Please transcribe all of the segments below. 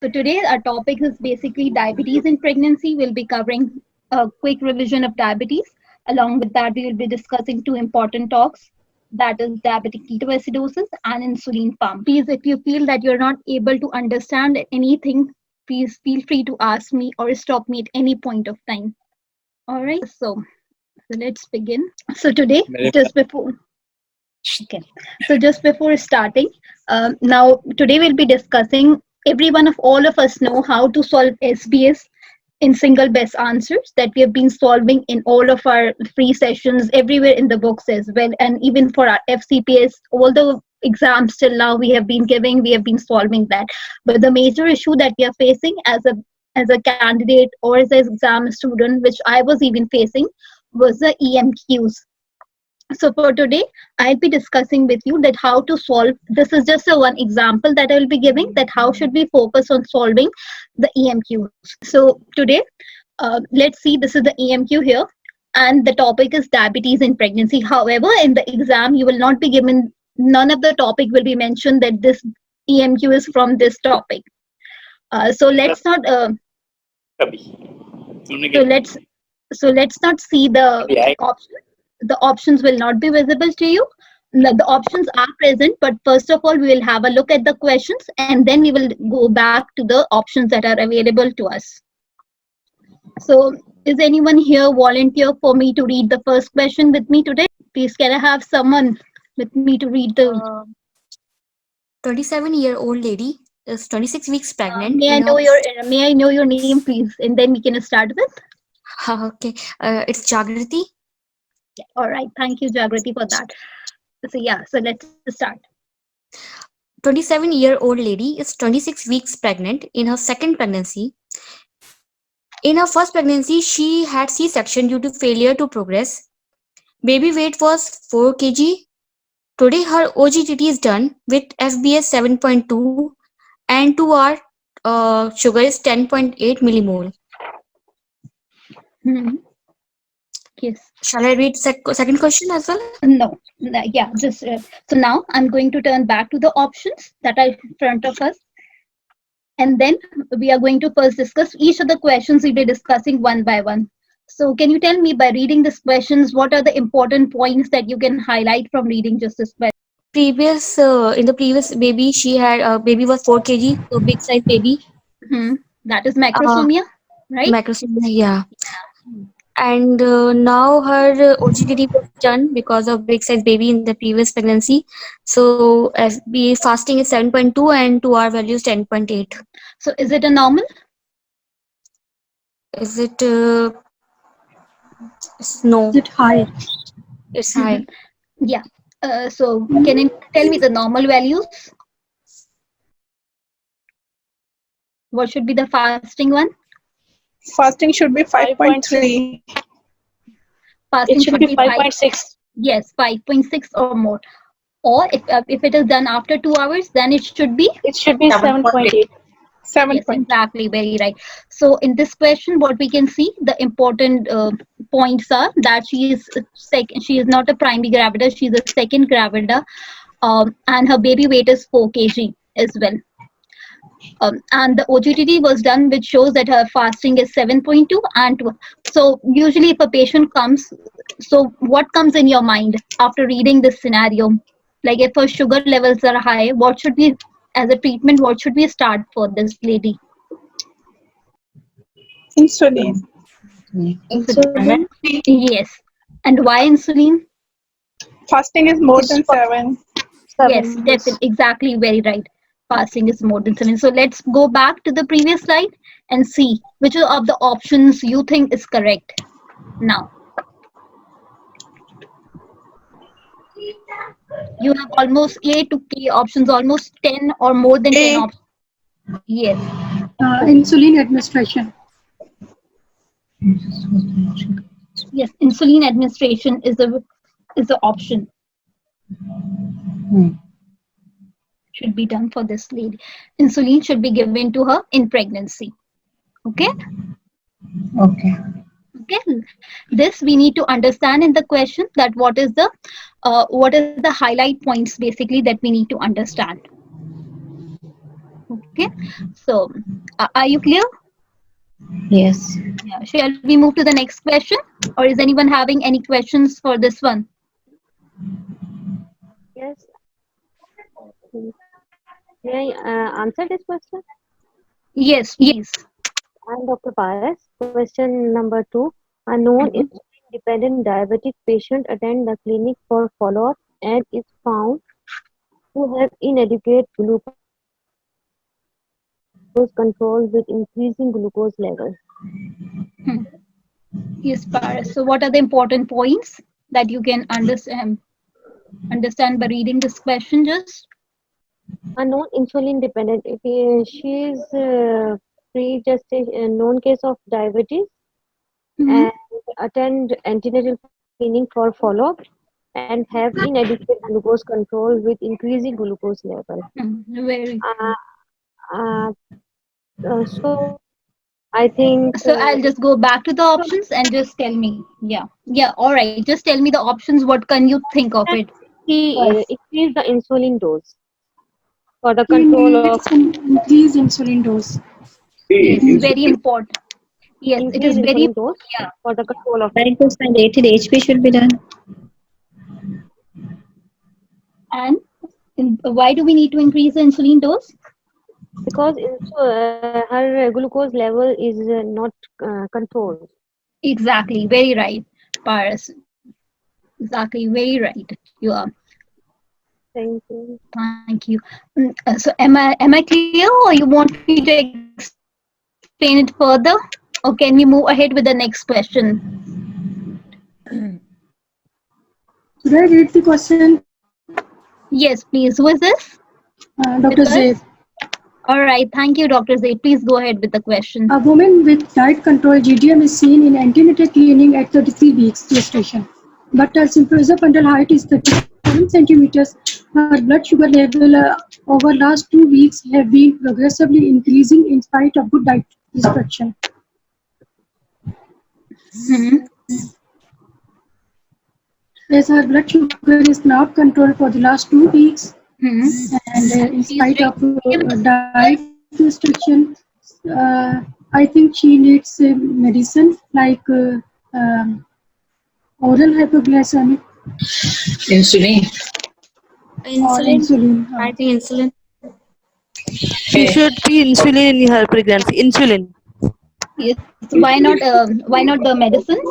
So today our topic is basically diabetes in pregnancy. We'll be covering a quick revision of diabetes. Along with that, we will be discussing two important talks, that is diabetic ketoacidosis and insulin pump. Please, if you feel that you're not able to understand anything, please feel free to ask me or stop me at any point of time. All right, so let's begin. So today, just before Okay. So just before starting, now today we'll be discussing. Every one of all of us know how to solve SBS in single best answers that we have been solving in all of our free sessions everywhere in the books as well, and even for our FCPS, all the exams till now we have been giving, we have been solving that. But the major issue that we are facing as a candidate or as an exam student, which I was even facing, was the EMQs. So for today, I'll be discussing with you that how to solve. This is just a one example that I will be giving, that how should we focus on solving the EMQs. So today, let's see. This is the EMQ here, and the topic is diabetes in pregnancy. However, in the exam, you will not be given. None of the topic will be mentioned that this EMQ is from this topic. So let's not. So let's not see the options. The options will not be visible to you. The options are present, but first of all, we will have a look at the questions and then we will go back to the options that are available to us. So, is anyone here volunteer for me to read the first question with me today? Please, can I have someone with me to read the. 27-year-old lady is 26 weeks pregnant. May I know your name, please, and then we can start with. Okay, it's Jagrati. Yeah, all right, thank you, Jagrati, for that. So let's start. 27-year-old lady is 26 weeks pregnant in her second pregnancy. In her first pregnancy, she had C-section due to failure to progress. Baby weight was 4 kg. Today, her OGTT is done with FBS 7.2 and 2R sugar is 10.8 millimole. Mm-hmm. Yes. Shall I read second question as well? No. Yeah, just so now I'm going to turn back to the options that are in front of us, and then we are going to first discuss each of the questions. We'll be discussing one by one. So can you tell me, by reading these questions, what are the important points that you can highlight from reading just this question? In the previous baby, she had baby was 4 kg, so big size baby. That is macrosomia, right? Macrosomia, yeah. And now her OGTT was done because of big size baby in the previous pregnancy. So FB fasting is 7.2 and 2R value is 10.8. So is it a normal? Is it no? Is it high? It's high. Yeah. So can you tell me the normal values? What should be the fasting one? Fasting should be 5.3. Fasting should be 5.6. Yes, 5.6 or more. Or if it is done after 2 hours, then it should be 7.8. 7. Yes, exactly, very right. So in this question, what we can see, the important points are that she is second. She is not a primary gravida. She is a second gravida, and her baby weight is 4 kg as well. And the OGTT was done, which shows that her fasting is 7.2 and 2. So usually, if a patient comes, so what comes in your mind after reading this scenario? Like if her sugar levels are high, what should we, as a treatment, what should we start for this lady? Insulin. Insulin? Yes. And why insulin? Fasting is more than 7. Yes, definitely, exactly, very right. Fasting is more than 7. So let's go back to the previous slide and see which of the options you think is correct now. You have almost A to K options, almost 10 or more than 10 options. Yes. Insulin administration. Yes, insulin administration is the option. Should be done for this lady. Insulin should be given to her in pregnancy. Okay? Okay. This we need to understand in the question, that what is the highlight points basically that we need to understand. Okay, so are you clear? Yes. Yeah. Shall we move to the next question, or is anyone having any questions for this one? Yes. May I answer this question? Yes, please. I'm Dr. Paras. Question number 2. A non-insulin-dependent diabetic patient attend the clinic for follow-up and is found to have inadequate glucose control with increasing glucose level. Hmm. Yes, Paris. So, what are the important points that you can understand by reading this question? Just A non-insulin dependent, she is pre-gestation, known case of diabetes Mhm. and attend antenatal screening for follow-up and have inadequate glucose control with increasing glucose level. Very. Uh, uh, so I think So I'll just go back to the options and just tell me. Yeah, yeah. All right. Just tell me the options. What can you think of it he first? increase the insulin dose for the She control needs of an increased insulin dose. Yes, very important. Yes, it is increase very. insulin dose Yeah. for the control of Glycoside HP should be done. And why do we need to increase the insulin dose? because her glucose level is not controlled. Exactly. Very right, Paris. Exactly. Very right. You are. Thank you. Thank you. So am I clear, or you want me to explain it further, or can we move ahead with the next question? Should I read the question? Yes, please. Who is this Dr. with Zaid. us? All right. Thank you, Dr. Zay. Please go ahead with the question. A woman with diet control GDM is seen in antenatal cleaning at 33 weeks gestation, but her symphysis fundal height is 37 centimeters. Her blood sugar level over last 2 weeks have been progressively increasing in spite of good diet restriction. Hmm. As her blood sugar is not controlled for the last 2 weeks, Hmm. and in She's spite of drinking milk. diet restriction, I think she needs medicine like oral hypoglycemic Insulin. or Insulin. insulin. I think insulin. She should be insulin in her pregnancy. Insulin. Yes. Why not the medicines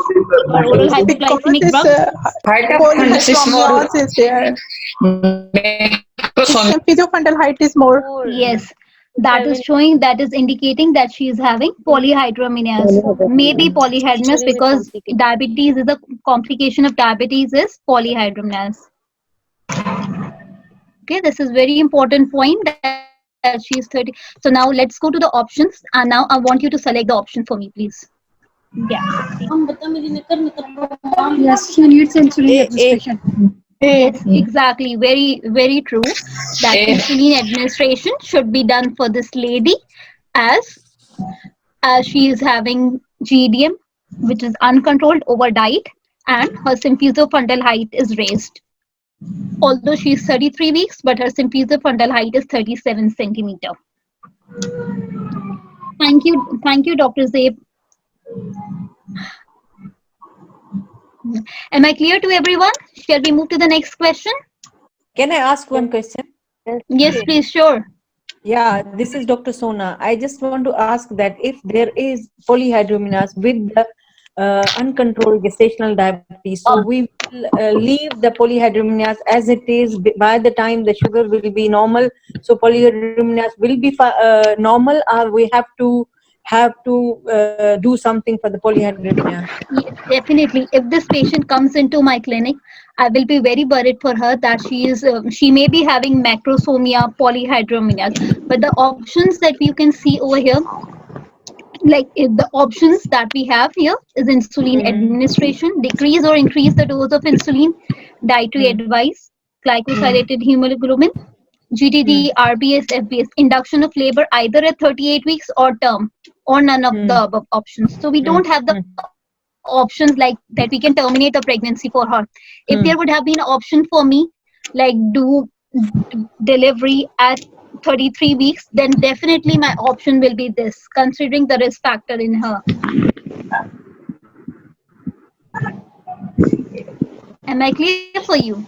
or oral Because hypoglycemic this drugs? Height of fundus is more. polyhydramnios is there. Its Macrosomic. symphysiofundal height is more. More Yes. That is 7 showing. That is indicating that she is having polyhydramnios. Maybe polyhydramnios insulin is because complicated. diabetes is a complication of diabetes is polyhydramnios. Okay, this is very important point that she is 30. So now let's go to the options, and now I want you to select the option for me, please. Yeah. Yes, she needs insulin A. administration. Yes, exactly. Very, very true. That A. insulin administration should be done for this lady as she is having GDM, which is uncontrolled over diet, and her symphysiofundal height is raised. Although she is 33 weeks, but her symphysiofundal height is 37 centimeter. Thank you, Dr. Zabe. Am I clear to everyone? Shall we move to the next question? Can I ask one question? Yes, Yes, please, sure. Yeah, this is Dr. Sona. I just want to ask that if there is polyhydramnios with the uncontrolled gestational diabetes, so we will leave the polyhydramnios as it is by the time the sugar will be normal. So polyhydramnios will be normal, or we have to do something for the polyhydramnios. Yes, definitely. If this patient comes into my clinic, I will be very worried for her that she may be having macrosomia, polyhydramnios. But the options that you can see over here, like if the options that we have here is insulin administration, decrease or increase the dose of insulin, dietary advice, glycosylated hemoglobin, GTD, RBS, FBS, induction of labor either at 38 weeks or term, or none of the above options. So we don't have the options like that we can terminate the pregnancy for her. If there would have been an option for me, like do delivery at 33 weeks, then definitely my option will be this, considering the risk factor in her. Am I clear for you?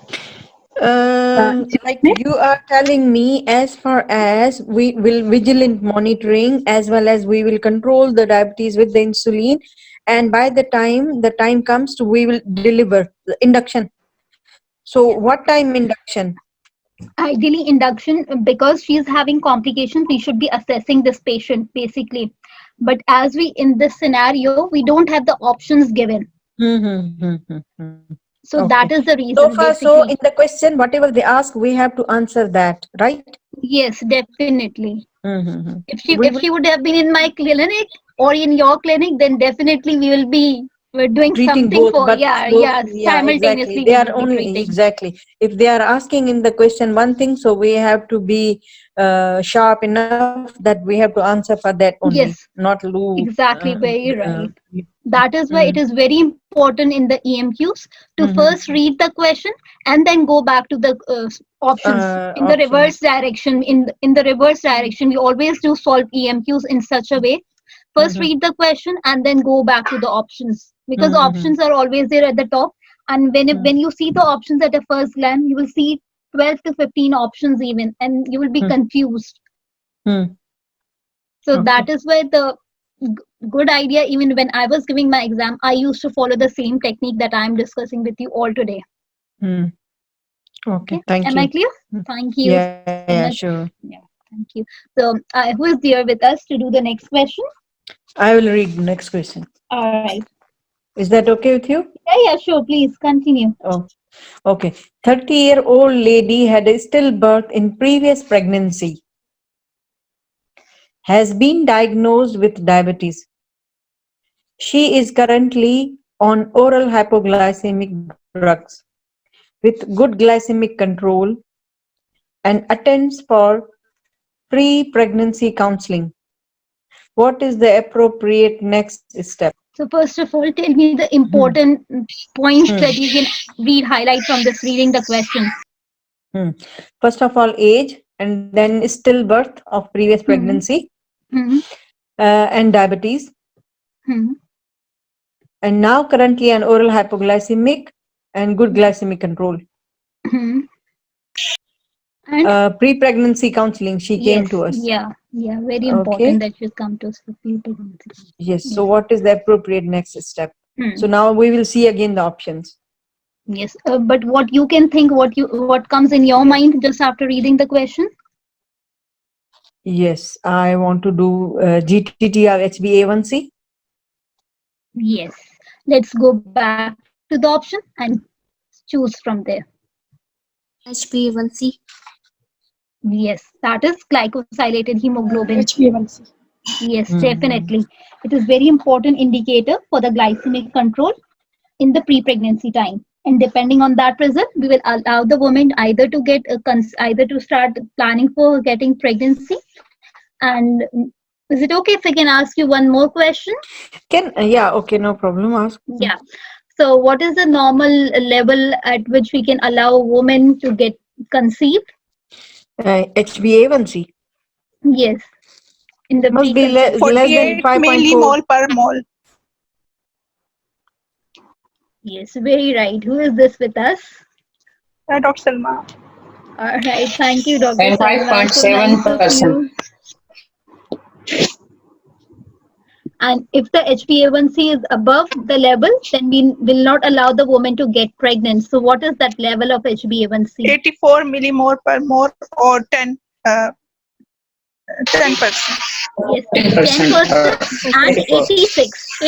Like you are telling me, as far as we will vigilant monitoring, as well as we will control the diabetes with the insulin, and by the time comes to, we will deliver the induction. So what time induction? Ideally induction, because she's having complications, we should be assessing this patient basically. But as we in this scenario, we don't have the options given. So Okay. that is the reason So far, so basically. in the question, whatever they ask, we have to answer that, right? Yes, definitely. If We will she would have been in my clinic or in your clinic, then definitely we're doing treating something both, for but yeah, simultaneously exactly. They we are will be only treating. exactly. If they are asking in the question one thing, so we have to be sharp enough that we have to answer for that only, Yes, not lose. exactly, very right. That is why it is very important in the EMQs to first read the question and then go back to the options in the reverse direction. In the reverse direction, we always do solve EMQs in such a way. First read the question and then go back to the options, because options are always there at the top. And when you see the options at a first glance, you will see 12 to 15 options even, and you will be confused. So that is why the good idea, even when I was giving my exam, I used to follow the same technique that I'm discussing with you all today. Okay, thank Am you. I clear? Thank you Yeah, so much. sure. Yeah, thank you. So who is there with us to do the next question? I will read the next question. All right. Is that okay with you? Yeah, sure. Please continue. Oh, okay. 30-year-old lady had a stillbirth in previous pregnancy. Has been diagnosed with diabetes. She is currently on oral hypoglycemic drugs with good glycemic control and attends for pre-pregnancy counseling. What is the appropriate next step? So first of all, tell me the important points that you can highlight from this reading the question. First of all, age, and then stillbirth of previous pregnancy, and diabetes, and now currently an oral hypoglycemic and good glycemic control. Pre-pregnancy counseling, she came to us. Yeah, very important that you come to us for pre-pregnancy. Yes. So what is the appropriate next step? So now we will see again the options. Yes, but what you can think, what comes in your mind just after reading the question? Yes, I want to do GTT or HbA1c. Yes, let's go back to the option and choose from there. HbA1c. Yes, that is glycosylated hemoglobin. HbA1c. Yes, definitely. It is very important indicator for the glycemic control in the pre-pregnancy time. And depending on that result, we will allow the woman either to get either to start planning for getting pregnancy. And is it okay if I can ask you one more question? Yeah, okay, no problem. Ask. Yeah. So what is the normal level at which we can allow a woman to get conceived? HbA1c. Yes. In the must be less than 5.4 millimole per mole. Yes, very right. Who is this with us? Dr. Salma. All right. Thank you, Dr. And Salma. So nice of 5.7%. you. And if the HbA1c is above the level, then we will not allow the woman to get pregnant. So what is that level of HbA1c? 84 millimole per mole or 10%. Yes, 10%. 10% and 86.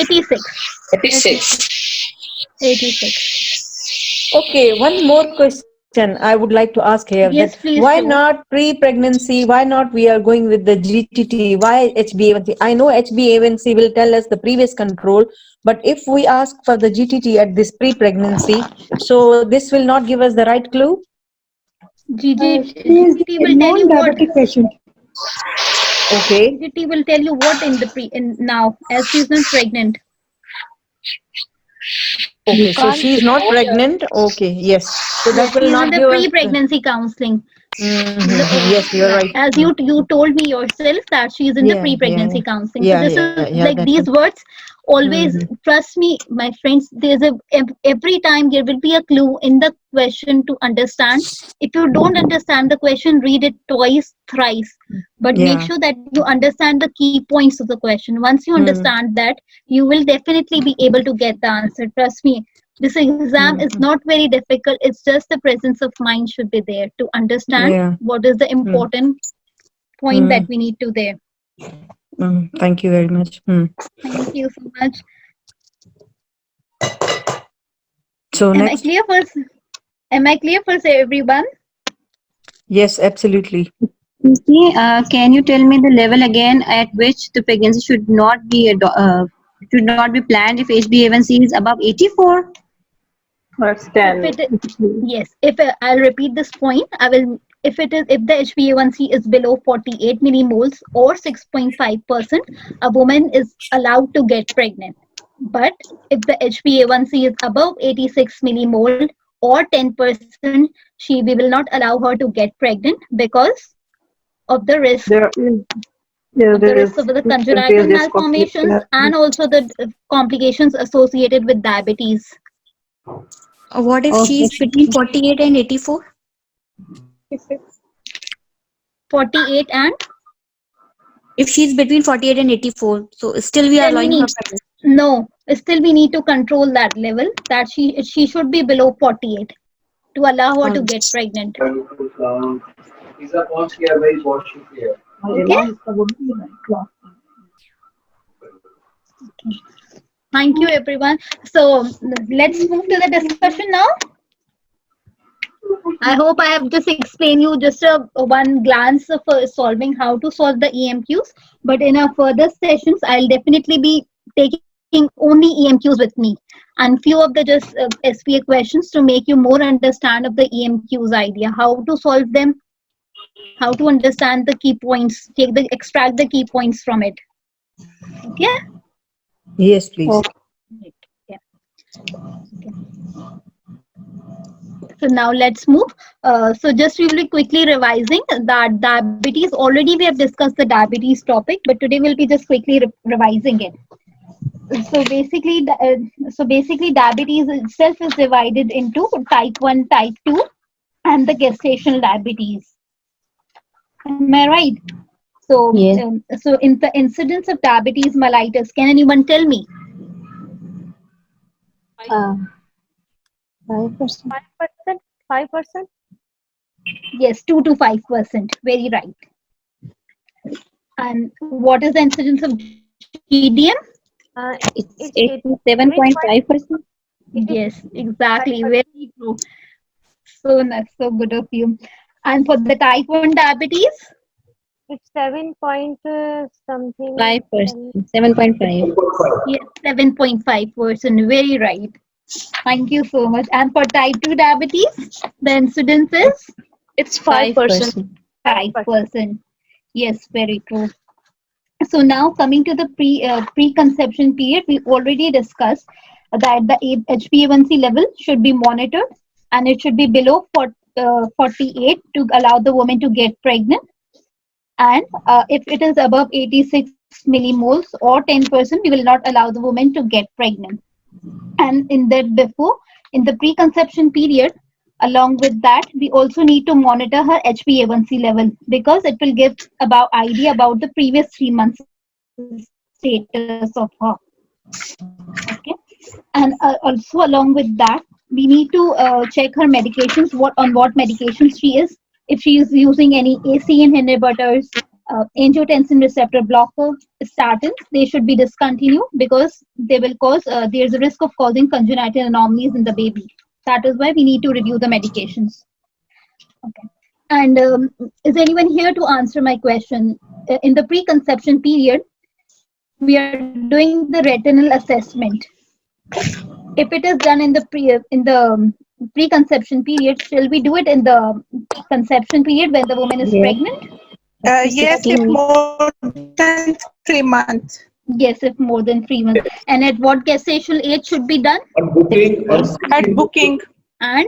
86. Okay, one more question I would like to ask here. Yes, that please why do. not pre-pregnancy? Why not we are going with the GTT? Why HbA1c? I know HbA1c will tell us the previous control, but if we ask for the GTT at this pre-pregnancy, so this will not give us the right clue? She is GTT a will tell you what. non-diabetic patient. Okay. GTT will tell you what in the now, as she's not pregnant. Okay, so she is not pregnant. Okay, yes. So that will She's not in the give us pre-pregnancy counseling. Yes, you're right. As you told me yourself that she is in the Yeah, pre-pregnancy yeah, counseling. So yeah, this yeah, is yeah. like these words always, Mhm. trust me, my friends, there's a every time there will be a clue in the question to understand. If you don't understand the question, read it twice, thrice, but make Yeah. sure that you understand the key points of the question. Once you understand that, you will definitely be able to get the answer. Trust me, this exam is not very difficult. It's just the presence of mind should be there to understand Yeah. what is the important point that we need to there. Thank you very much. Thank you so much. So Am I next, clear for everyone? yes, absolutely. See, can you tell me the level again at which the pregnancy should not be planned if HbA1c is above 84? That's If 10. it yes, if I'll repeat this point, I will. If the HbA1c is below 48 millimoles or 6.5%, a woman is allowed to get pregnant. But if the HbA1c is above 86 millimole or 10%, we will not allow her to get pregnant because of the risk There is, yeah, of the there risk is, of the there congenital is risk of malformations and also the complications associated with diabetes. What if Okay. she's between 48 and 84? 48 and If she's between 48 and 84, so still we are then we allowing her need pregnancy. no still we need to control that level that she should be below 48 to allow her to Um, get pregnant. Okay, thank you everyone. So let's move to the discussion now. I hope I have just explained you just a one glance of solving how to solve the EMQs. But in our further sessions, I'll definitely be taking only EMQs with me and few of the just SPA questions to make you more understand of the EMQs idea, how to solve them, how to understand the key points, extract the key points from it. Okay. Yes, please. Yeah. Okay. So now let's move. So just really quickly revising that diabetes, already we have discussed the diabetes topic, but today we'll be just quickly revising it. So basically diabetes itself is divided into type 1, type 2 and the gestational diabetes. Am I right? So, Yes. so in the incidence of diabetes mellitus, can anyone tell me? 5%. 5%? 5%? Yes, 2 to 5%. Very right. And what is the incidence of GDM? It's 87.5%. Yes, exactly. Very true. So nice, so good of you. And for the type 1 diabetes? It's 7 point something. 5%. 7.5. Yes, 7.5%. Very right. Thank you so much. And for type 2 diabetes, the incidence is It's 5%. 5%. Yes, very true. So now coming to the preconception period, we already discussed that the HbA1c level should be monitored and it should be below 48 to allow the woman to get pregnant. And if it is above 86 millimoles or 10%, we will not allow the woman to get pregnant. And in the preconception period, along with that, we also need to monitor her HbA1c level because it will give about idea about the previous 3 months status of her. Okay, and also along with that, we need to check her medications, what medications she is. If she is using any AC inhibitors, angiotensin receptor blocker, statins, they should be discontinued because they will cause. There's a risk of causing congenital anomalies in the baby. That is why we need to review the medications. Okay. And is anyone here to answer my question? In the preconception period, we are doing the retinal assessment. If it is done in the preconception period, shall we do it in the conception period when the woman is Yes. pregnant? Yes, if 16 weeks. more than 3 months. Yes, if more than 3 months. And at what gestational age should be done? 6 weeks. At booking. And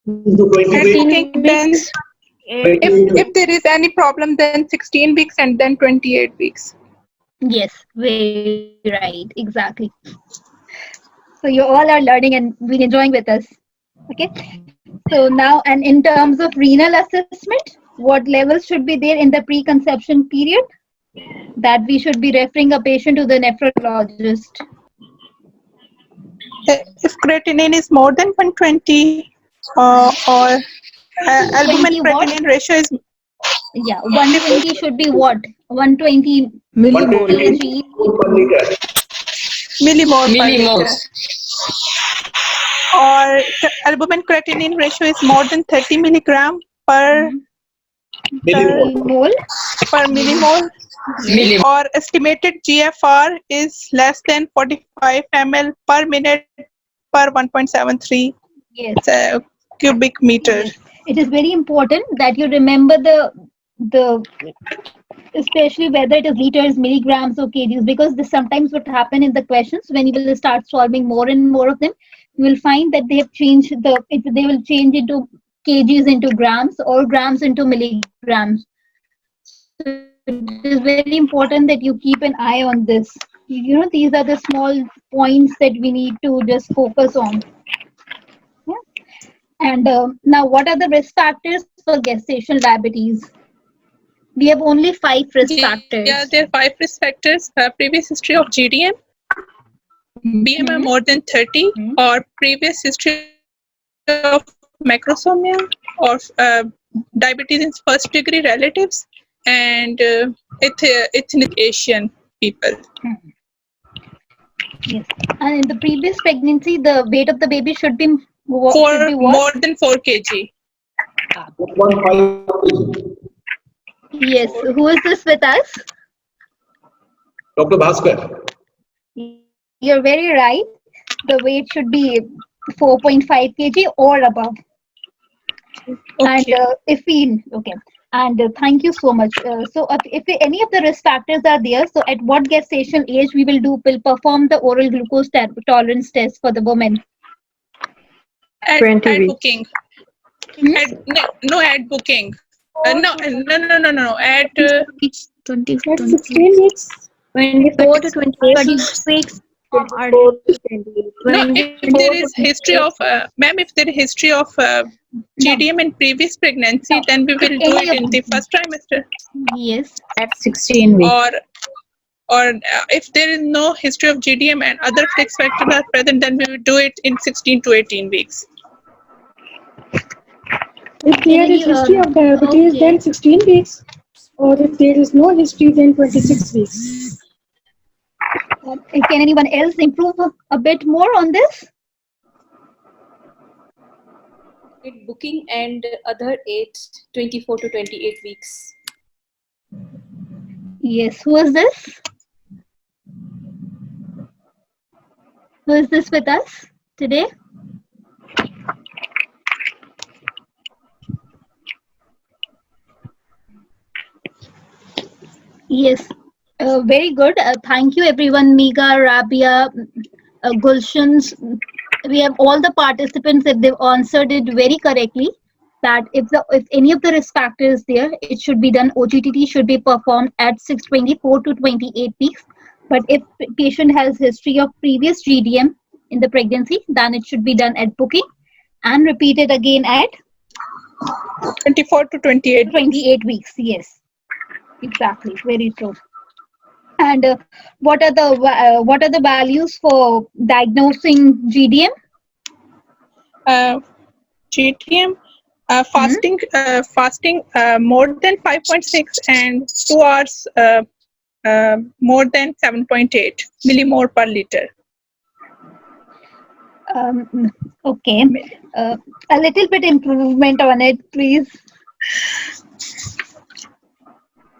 At booking, then If there is any problem, then 16 weeks and then 28 weeks. Yes, very right, exactly. So you all are learning and been enjoying with us. Okay. So now, and in terms of renal assessment, what levels should be there in the preconception period that we should be referring a patient to the nephrologist? If creatinine is more than 120 or albumin 120 what? creatinine ratio is Yeah, 120 should be what? 120 Millimole. kg. millimole per liter. Or the albumin creatinine ratio is more than 30 milligram per Millimole. millimole. Or estimated GFR is less than 45 ml per minute per 1.73 Yes. cubic meter. Yes. It is very important that you remember the especially whether it is liters, milligrams, or kgs, because this sometimes what happen in the questions when you will start solving more and more of them, you will find that they have changed they will change into kgs into grams or grams into milligrams. So it is very important that you keep an eye on this. You know, these are the small points that we need to just focus on. Yeah. And now, what are the risk factors for gestational diabetes? We have only 5 risk factors. Yeah, there are 5 risk factors. Previous history of GDM, BMI more than 30, or previous history of macrosomia, or diabetes in first degree relatives, and ethnic Asian people. Yes. And in the previous pregnancy, the weight of the baby should be more than 4 kg. Yes. Who is this with us? Dr. Bhaskar. You're very right. The weight should be 4.5 kg or above. Okay. And if we, okay. And thank you so much. So if any of the risk factors are there, so at what gestation age we'll perform the oral glucose tolerance test for the woman? At booking. At booking. No. At 16 weeks. 24 to 28 weeks. no, if there is history of ma'am, if there is history of GDM in previous pregnancy, then we will do it in the first trimester. Yes. At 16 weeks. Or if there is no history of GDM and other risk factors are present, then we will do it in 16 to 18 weeks. If there is history of diabetes, then 16 weeks. Or if there is no history, then 26 weeks. Can anyone else improve a bit more on this? Booking and other 24 to 28 weeks. Yes. Who is this? Who is this with us today? Yes. Very good. Thank you, everyone. Miga, Rabia, Gulshans. We have all the participants, if they've answered it very correctly, that if any of the risk factors there, it should be done. OGTT should be performed at 24 to 28 weeks. But if patient has history of previous GDM in the pregnancy, then it should be done at booking and repeated again at 24 to 28. 28 weeks. Yes, exactly. Very true. And what are the values for diagnosing GDM? GDM fasting more than 5.6 and 2 hours more than 7.8 millimole per liter. Okay, a little bit improvement on it, please.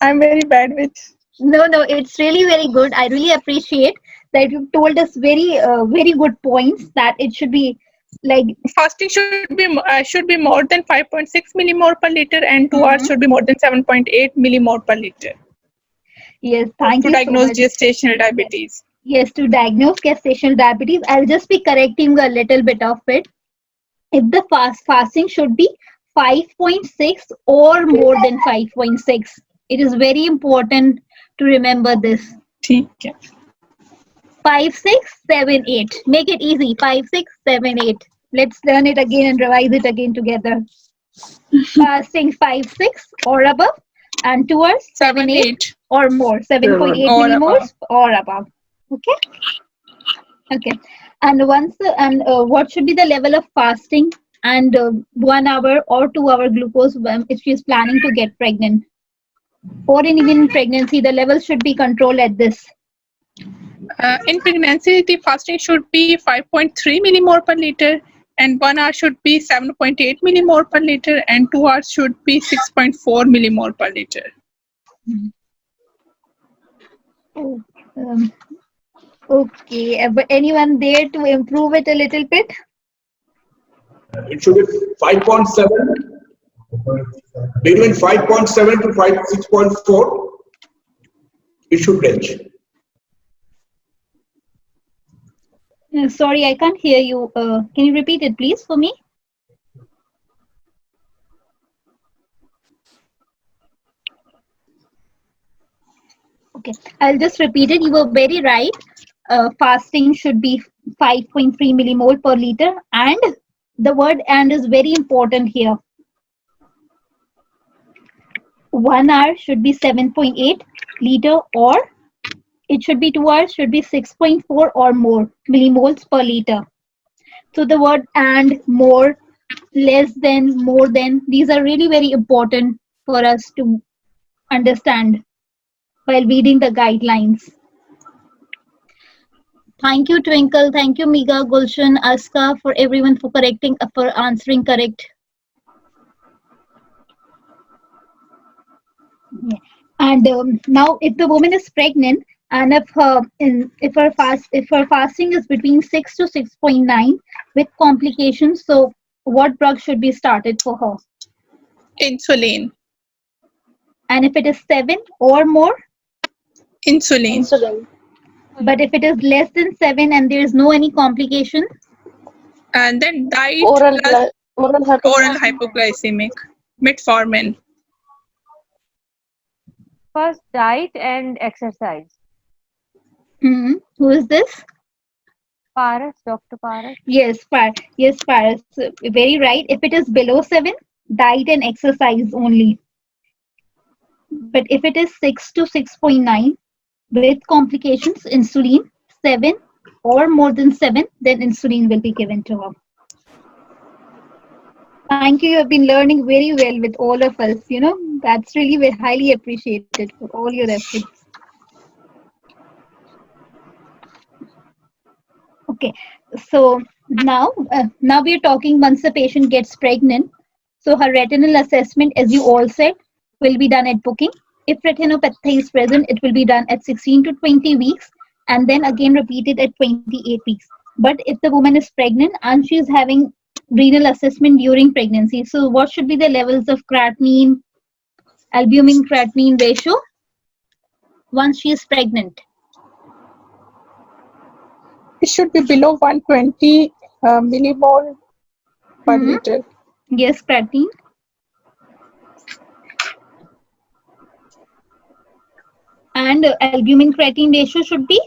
I'm very bad with. No, it's really very good. I really appreciate that you told us very good points, that it should be like fasting should be more than 5.6 millimole per liter and 2 hours should be more than 7.8 millimole per liter. Yes, thank you to diagnose so much. Gestational diabetes. Yes, to diagnose gestational diabetes, I'll just be correcting a little bit of it. If the fasting should be 5.6 or more than 5.6. It is very important to remember this. 5, 6, 7, 8. Make it easy. 5, 6, 7, 8. Let's learn it again and revise it again together. Fasting 5, 6 or above, and towards 7, 8 or more. 7.8 millimoles or above. Okay. Okay. And what should be the level of fasting and 1 hour or 2 hour glucose if she is planning to get pregnant? Or even in pregnancy, the level should be controlled at this. In pregnancy, the fasting should be 5.3 millimole per liter, and 1 hour should be 7.8 millimole per liter, and 2 hours should be 6.4 millimole per liter. Okay, but anyone there to improve it a little bit? It should be 5.7, between 5.7 to 6.4. It should range. Sorry, I can't hear you. Can you repeat it, please, for me? Okay, I'll just repeat it. You were very right. Fasting should be 5.3 millimole per liter, and the word "and" is very important here. 1 hour should be 7.8 liter, or it should be 2 hours should be 6.4 or more millimoles per liter. So the word "and," more, less than, more than, these are really very important for us to understand while reading the guidelines. Thank you, Twinkle. Thank you, Miga, Gulshan, Aska, for everyone for answering correct. Yeah. And now, if the woman is pregnant and if her fasting is between 6 to 6.9 with complications, so what drug should be started for her? Insulin. And if it is 7 or more? Insulin. But if it is less than 7 and there is no any complication? And then diet Oral plus oral hypoglycemic, metformin. First, diet and exercise. Who is this? Paras, Dr. Paras. Yes, Paras. Very right. If it is below 7, diet and exercise only. But if it is 6 to 6.9 with complications, insulin. 7 or more than 7, then insulin will be given to her. Thank you. You have been learning very well with all of us. You know, that's really very highly appreciated for all your efforts. Okay, so now we are talking once the patient gets pregnant. So her retinal assessment, as you all said, will be done at booking. If retinopathy is present, it will be done at 16 to 20 weeks and then again repeated at 28 weeks. But if the woman is pregnant and she is having renal assessment during pregnancy, so what should be the levels of creatinine, albumin creatinine ratio once she is pregnant? It should be below 120 millimole per liter. Yes, creatinine. And albumin creatinine ratio should be?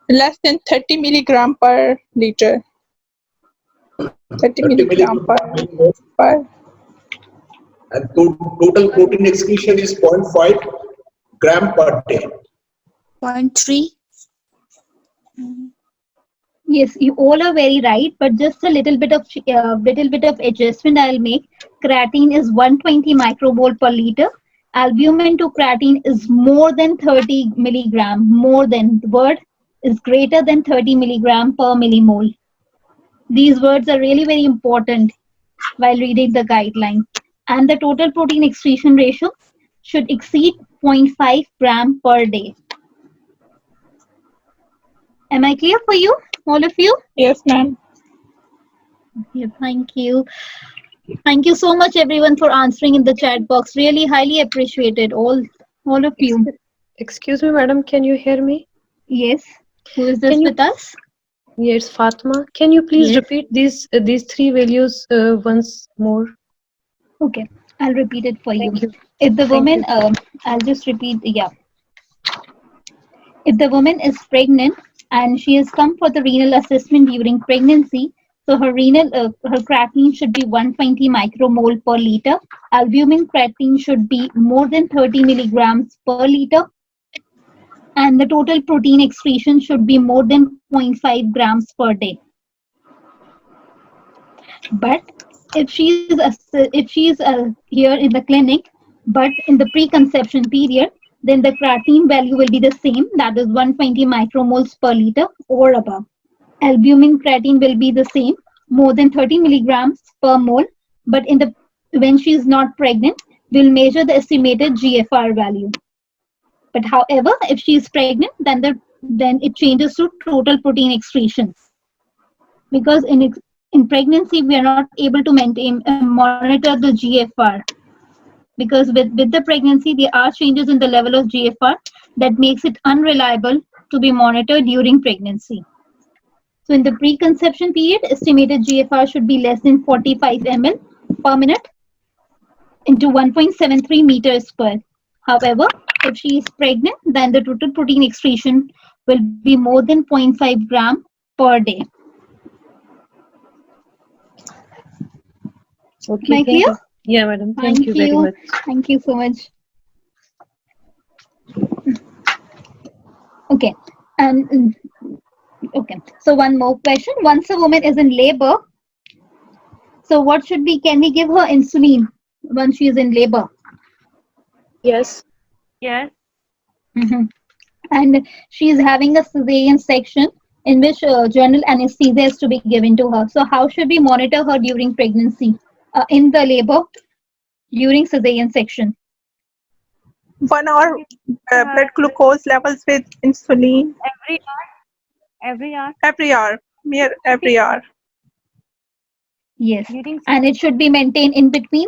Less than 30 milligram per liter. 30 milligram per. And total protein excretion is 0.5 gram per day. 0.3. Yes, you all are very right, but just a little bit of adjustment I'll make. Creatine is 120 micromole per liter. Albumin to creatine is more than 30 milligram. More than, the word is greater than 30 milligram per millimole. These words are really very important while reading the guideline. And the total protein excretion ratio should exceed 0.5 gram per day. Am I clear for you, all of you? Yes, ma'am. Okay, thank you. Thank you so much, everyone, for answering in the chat box. Really highly appreciated, all of you. Excuse me, madam, can you hear me? Yes. Who is this with us? Yes, Fatma. Can you please Yes. repeat these three values once more? Okay, I'll repeat it for you. Thank you. If the Thank woman, you. I'll just repeat, yeah. If the woman is pregnant and she has come for the renal assessment during pregnancy, so her her creatinine should be 120 micromole per liter. Albumin creatinine should be more than 30 milligrams per liter, and the total protein excretion should be more than 0.5 grams per day. But if she is here in the clinic, but in the preconception period, then the creatinine value will be the same, that is 120 micromoles per liter or above. Albumin creatinine will be the same, more than 30 milligrams per mole, but when she is not pregnant, we'll measure the estimated GFR value. But however, if she is pregnant, then it changes to total protein excretion, because in pregnancy we are not able to monitor the GFR, because with the pregnancy there are changes in the level of GFR that makes it unreliable to be monitored during pregnancy. So in the preconception period, estimated GFR should be less than 45 ml per minute into 1.73 meters per. However, if she is pregnant, then the total protein excretion will be more than 0.5 gram per day. Okay, Am I thank clear? you. Yeah, madam. Thank you very much. Thank you so much. Okay, and okay. So one more question. Once a woman is in labor, so what should be? Can we give her insulin once she is in labor? Yes. Yes. Mm-hmm. And she is having a cesarean section in which general anesthesia is to be given to her. So how should we monitor her during pregnancy, in the labor, during cesarean section? 1 hour blood glucose levels with insulin Every hour. Every hour. every hour, mere every hour. Yes, During and it should be maintained in between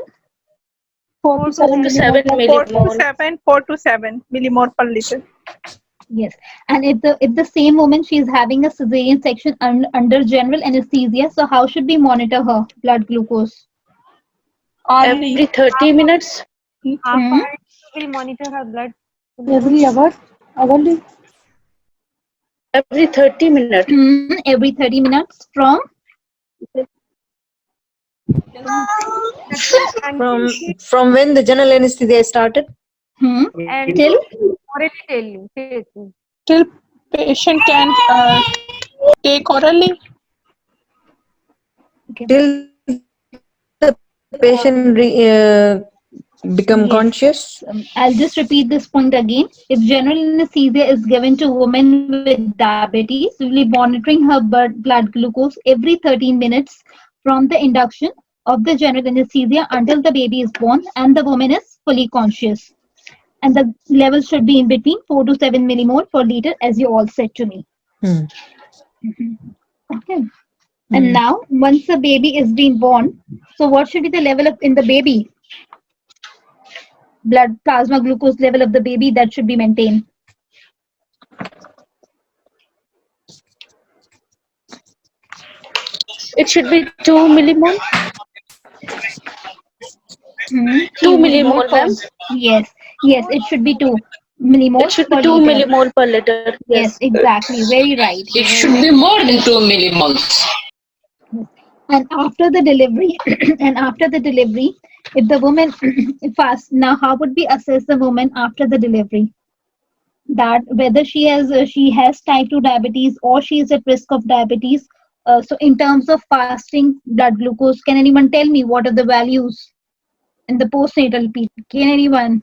4 to 7 4 to 7 4 to millimole. 7 millimole per liter. Yes, and if the same woman she is having a cesarean section under general anesthesia, so how should we monitor her blood glucose? Every 30 minutes. half Hmm? hour will monitor her blood every hour, hourly. Every 30 minutes. Every 30 minutes from From when the general anesthesia started? and till orally tell Till patient can take orally. Till the patient become Yes. conscious. I'll just repeat this point again. If general anesthesia is given to women with diabetes, we'll be monitoring her blood glucose every 13 minutes from the induction of the general anesthesia until the baby is born and the woman is fully conscious. And the level should be in between 4 to 7 millimole per liter, as you all said to me. Hmm. Okay. And now, once the baby is being born, so what should be the level in the baby? Blood plasma glucose level of the baby that should be maintained. It should be 2 millimole. 2 millimole, ma'am. Yes, it should be 2 millimoles. It should be per 2 liter. millimole per liter. Yes, exactly. Very right. It should be more than 2 millimoles. And after the delivery, if the woman fasts, now how would we assess the woman after the delivery? That whether she has type 2 diabetes or she is at risk of diabetes. So in terms of fasting blood glucose, can anyone tell me what are the values in the postnatal period? Can anyone?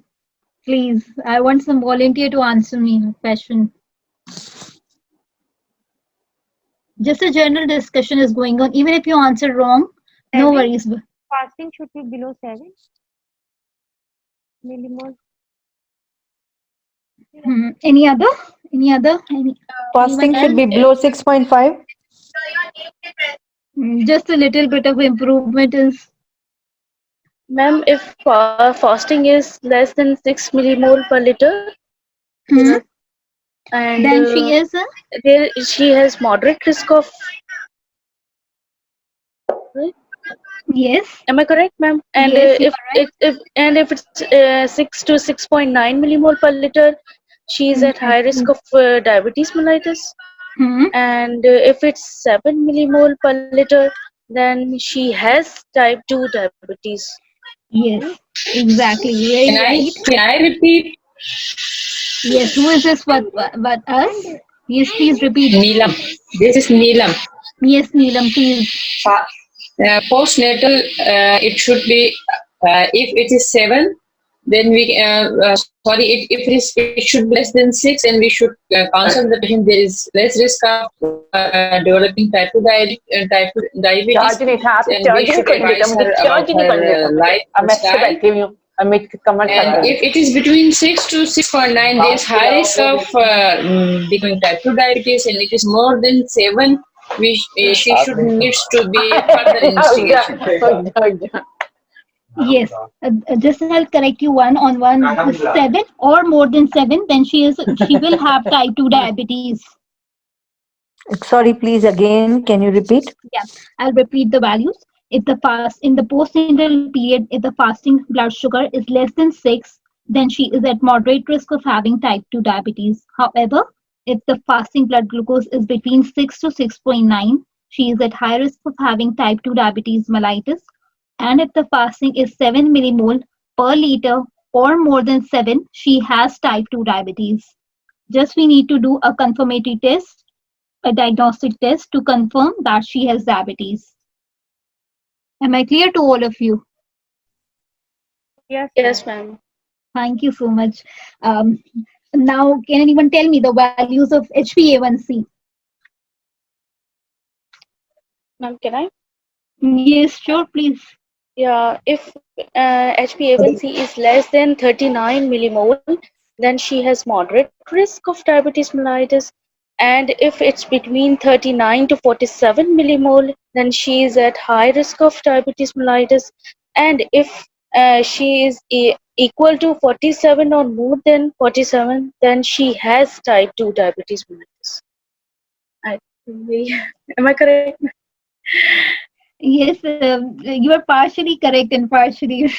Please, I want some volunteer to answer me a question. Just a general discussion is going on. Even if you answer wrong, no worries. fasting should be below 7 millimole. Any other? Fasting should be below 6.5. Just a little bit of improvement is. Ma'am, if fasting is less than 6 millimole per liter, and then she is she has moderate risk of. Right? Yes. Am I correct, ma'am? And Yes, you if are right. if it's 6 to 6.9 millimole per liter, she is at high risk Exactly. of diabetes mellitus. Hmm. And if it's 7 millimole per liter, then she has type 2 diabetes. Yes, exactly. Very right. Can I repeat? Yes. Who is this? What us? Yes, please repeat. Neelam. This is Neelam. Yes, Neelam, please. Postnatal, it should be, if it is 7, then sorry, if it should be less than 6, and we should counsel the patient there is less risk of developing type 2 diabetes, charge नहीं था आप and we charge नहीं should करने देता advise मुझे her charge about नहीं करने her देता मुझे अब मैं ऐसे lifestyle. बैठी हुई हूँ अब मैं कमर And कर if it is between 6 to 6.9, there is high risk of becoming type 2 diabetes, and it is more than 7, she should needs to be further investigation. Yes. Just I'll correct you one on one. 7 or more than 7, then she will have type 2 diabetes. Sorry, please again, can you repeat? Yeah, I'll repeat the values. If the fast in the postnatal period, if the fasting blood sugar is less than 6, then she is at moderate risk of having type 2 diabetes. However, if the fasting blood glucose is between 6 to 6.9, she is at high risk of having type 2 diabetes mellitus. And if the fasting is 7 millimole per liter or more than 7, she has type 2 diabetes. Just we need to do a confirmatory test, a diagnostic test to confirm that she has diabetes. Am I clear to all of you? Yes, ma'am. Thank you so much. Now, can anyone tell me the values of HbA1c? Ma'am, can I? Yes, sure, please. Yeah, if HbA1c is less than 39 millimole, then she has moderate risk of diabetes mellitus. And if it's between 39 to 47 millimole, then she is at high risk of diabetes mellitus. And if she is equal to 47 or more than 47, then she has type 2 diabetes mellitus. Am I correct? Yes, you are partially correct and partially.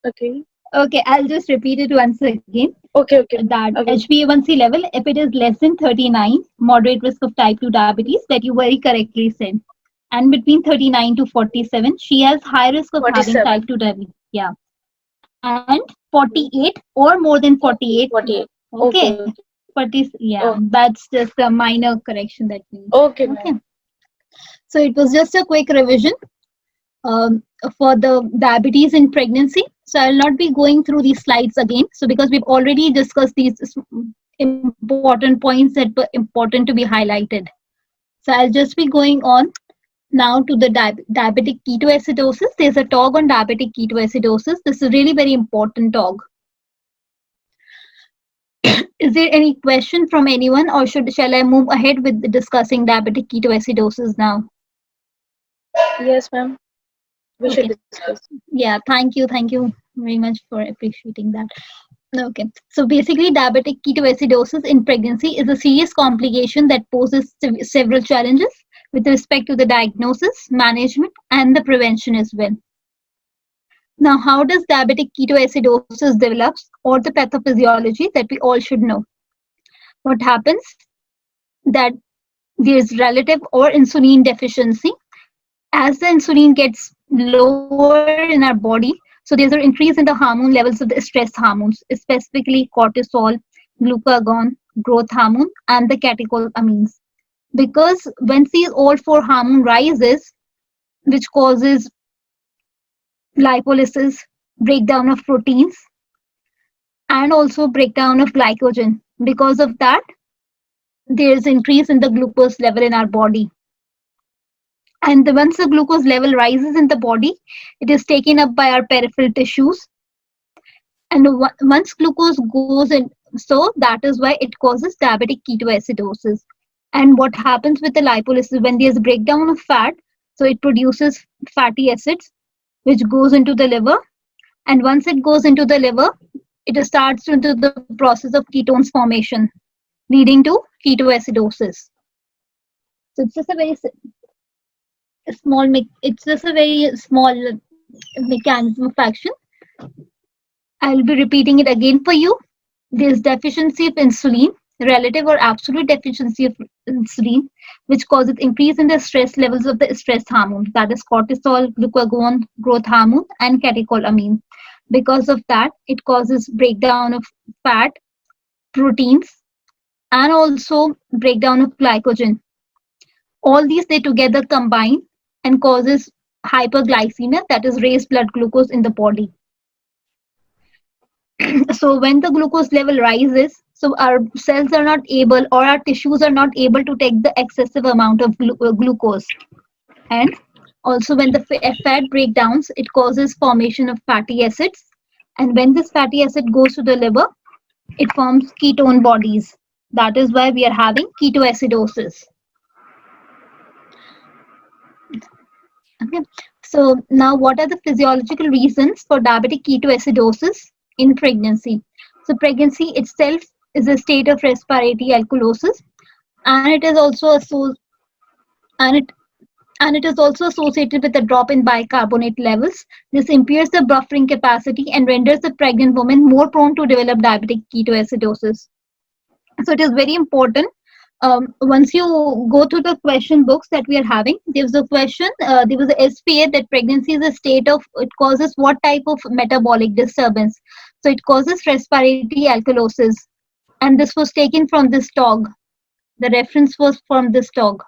Okay. Okay, I'll just repeat it once again. Okay. That Okay. HbA1c level, if it is less than 39, moderate risk of type 2 diabetes, that you very correctly said. And between 39 to 47, she has high risk of having 47. type 2 diabetes. Yeah. And 48 or more than 48. 48. Okay. Okay. 40, yeah, Oh. that's just a minor correction that we. Okay. Okay. So it was just a quick revision for the diabetes in pregnancy. So I'll not be going through these slides again. So because we've already discussed these important points that were important to be highlighted. So I'll just be going on now to the diabetic ketoacidosis. There's a talk on diabetic ketoacidosis. This is really very important talk. Is there any question from anyone, or shall I move ahead with discussing diabetic ketoacidosis now? Yes, ma'am. We should discuss. Yeah, thank you very much for appreciating that. Okay, so basically diabetic ketoacidosis in pregnancy is a serious complication that poses several challenges with respect to the diagnosis, management, and the prevention as well. Now, how does diabetic ketoacidosis develop, or the pathophysiology that we all should know? What happens that there's relative or insulin deficiency. As the insulin gets lower in our body, so there's an increase in the hormone levels of the stress hormones, specifically cortisol, glucagon, growth hormone, and the catecholamines. Because when these all four hormone rises, which causes lipolysis, breakdown of proteins, and also breakdown of glycogen. Because of that, there is increase in the glucose level in our body. And once the glucose level rises in the body, it is taken up by our peripheral tissues. And once glucose goes in, so that is why it causes diabetic ketoacidosis. And what happens with the lipolysis, when there's a breakdown of fat, so it produces fatty acids, which goes into the liver. And once it goes into the liver, it starts into the process of ketones formation, leading to ketoacidosis. So it's just a very it's just a very small mechanism of action. I'll be repeating it again for you. There's deficiency of insulin, relative or absolute deficiency of insulin, which causes increase in the stress levels of the stress hormone, that is cortisol, glucagon, growth hormone, and catecholamine. Because of that, it causes breakdown of fat, proteins, and also breakdown of glycogen. All these they together combine and causes hyperglycemia, that is raised blood glucose in the body. So when the glucose level rises, so our cells are not able, or our tissues are not able to take the excessive amount of glucose. And also when the fat breakdowns, it causes formation of fatty acids. And when this fatty acid goes to the liver, it forms ketone bodies. That is why we are having ketoacidosis. Okay. So now what are the physiological reasons for diabetic ketoacidosis in pregnancy? So pregnancy itself is a state of respiratory alkalosis, and it is also associated with a drop in bicarbonate levels. This impairs the buffering capacity and renders the pregnant woman more prone to develop diabetic ketoacidosis. So it is very important. Once you go through the question books that we are having, there was a question, there was a SPA that pregnancy is a state of, it causes what type of metabolic disturbance? So it causes respiratory alkalosis. And this was taken from this TOG. The reference was from this TOG.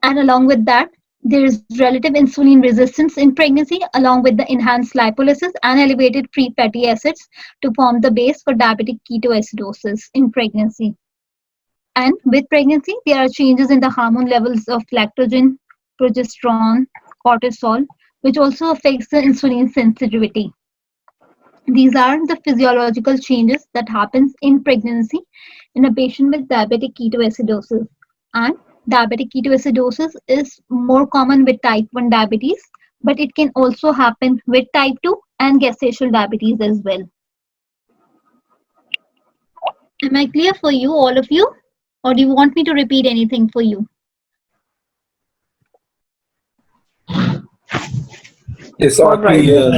And along with that, there is relative insulin resistance in pregnancy, along with the enhanced lipolysis and elevated free fatty acids to form the base for diabetic ketoacidosis in pregnancy. And with pregnancy, there are changes in the hormone levels of lactogen, progesterone, cortisol, which also affects the insulin sensitivity. These are the physiological changes that happens in pregnancy in a patient with diabetic ketoacidosis. And diabetic ketoacidosis is more common with type 1 diabetes, but it can also happen with type 2 and gestational diabetes as well. Am I clear for you, all of you? Or do you want me to repeat anything for you? Yes, all clear.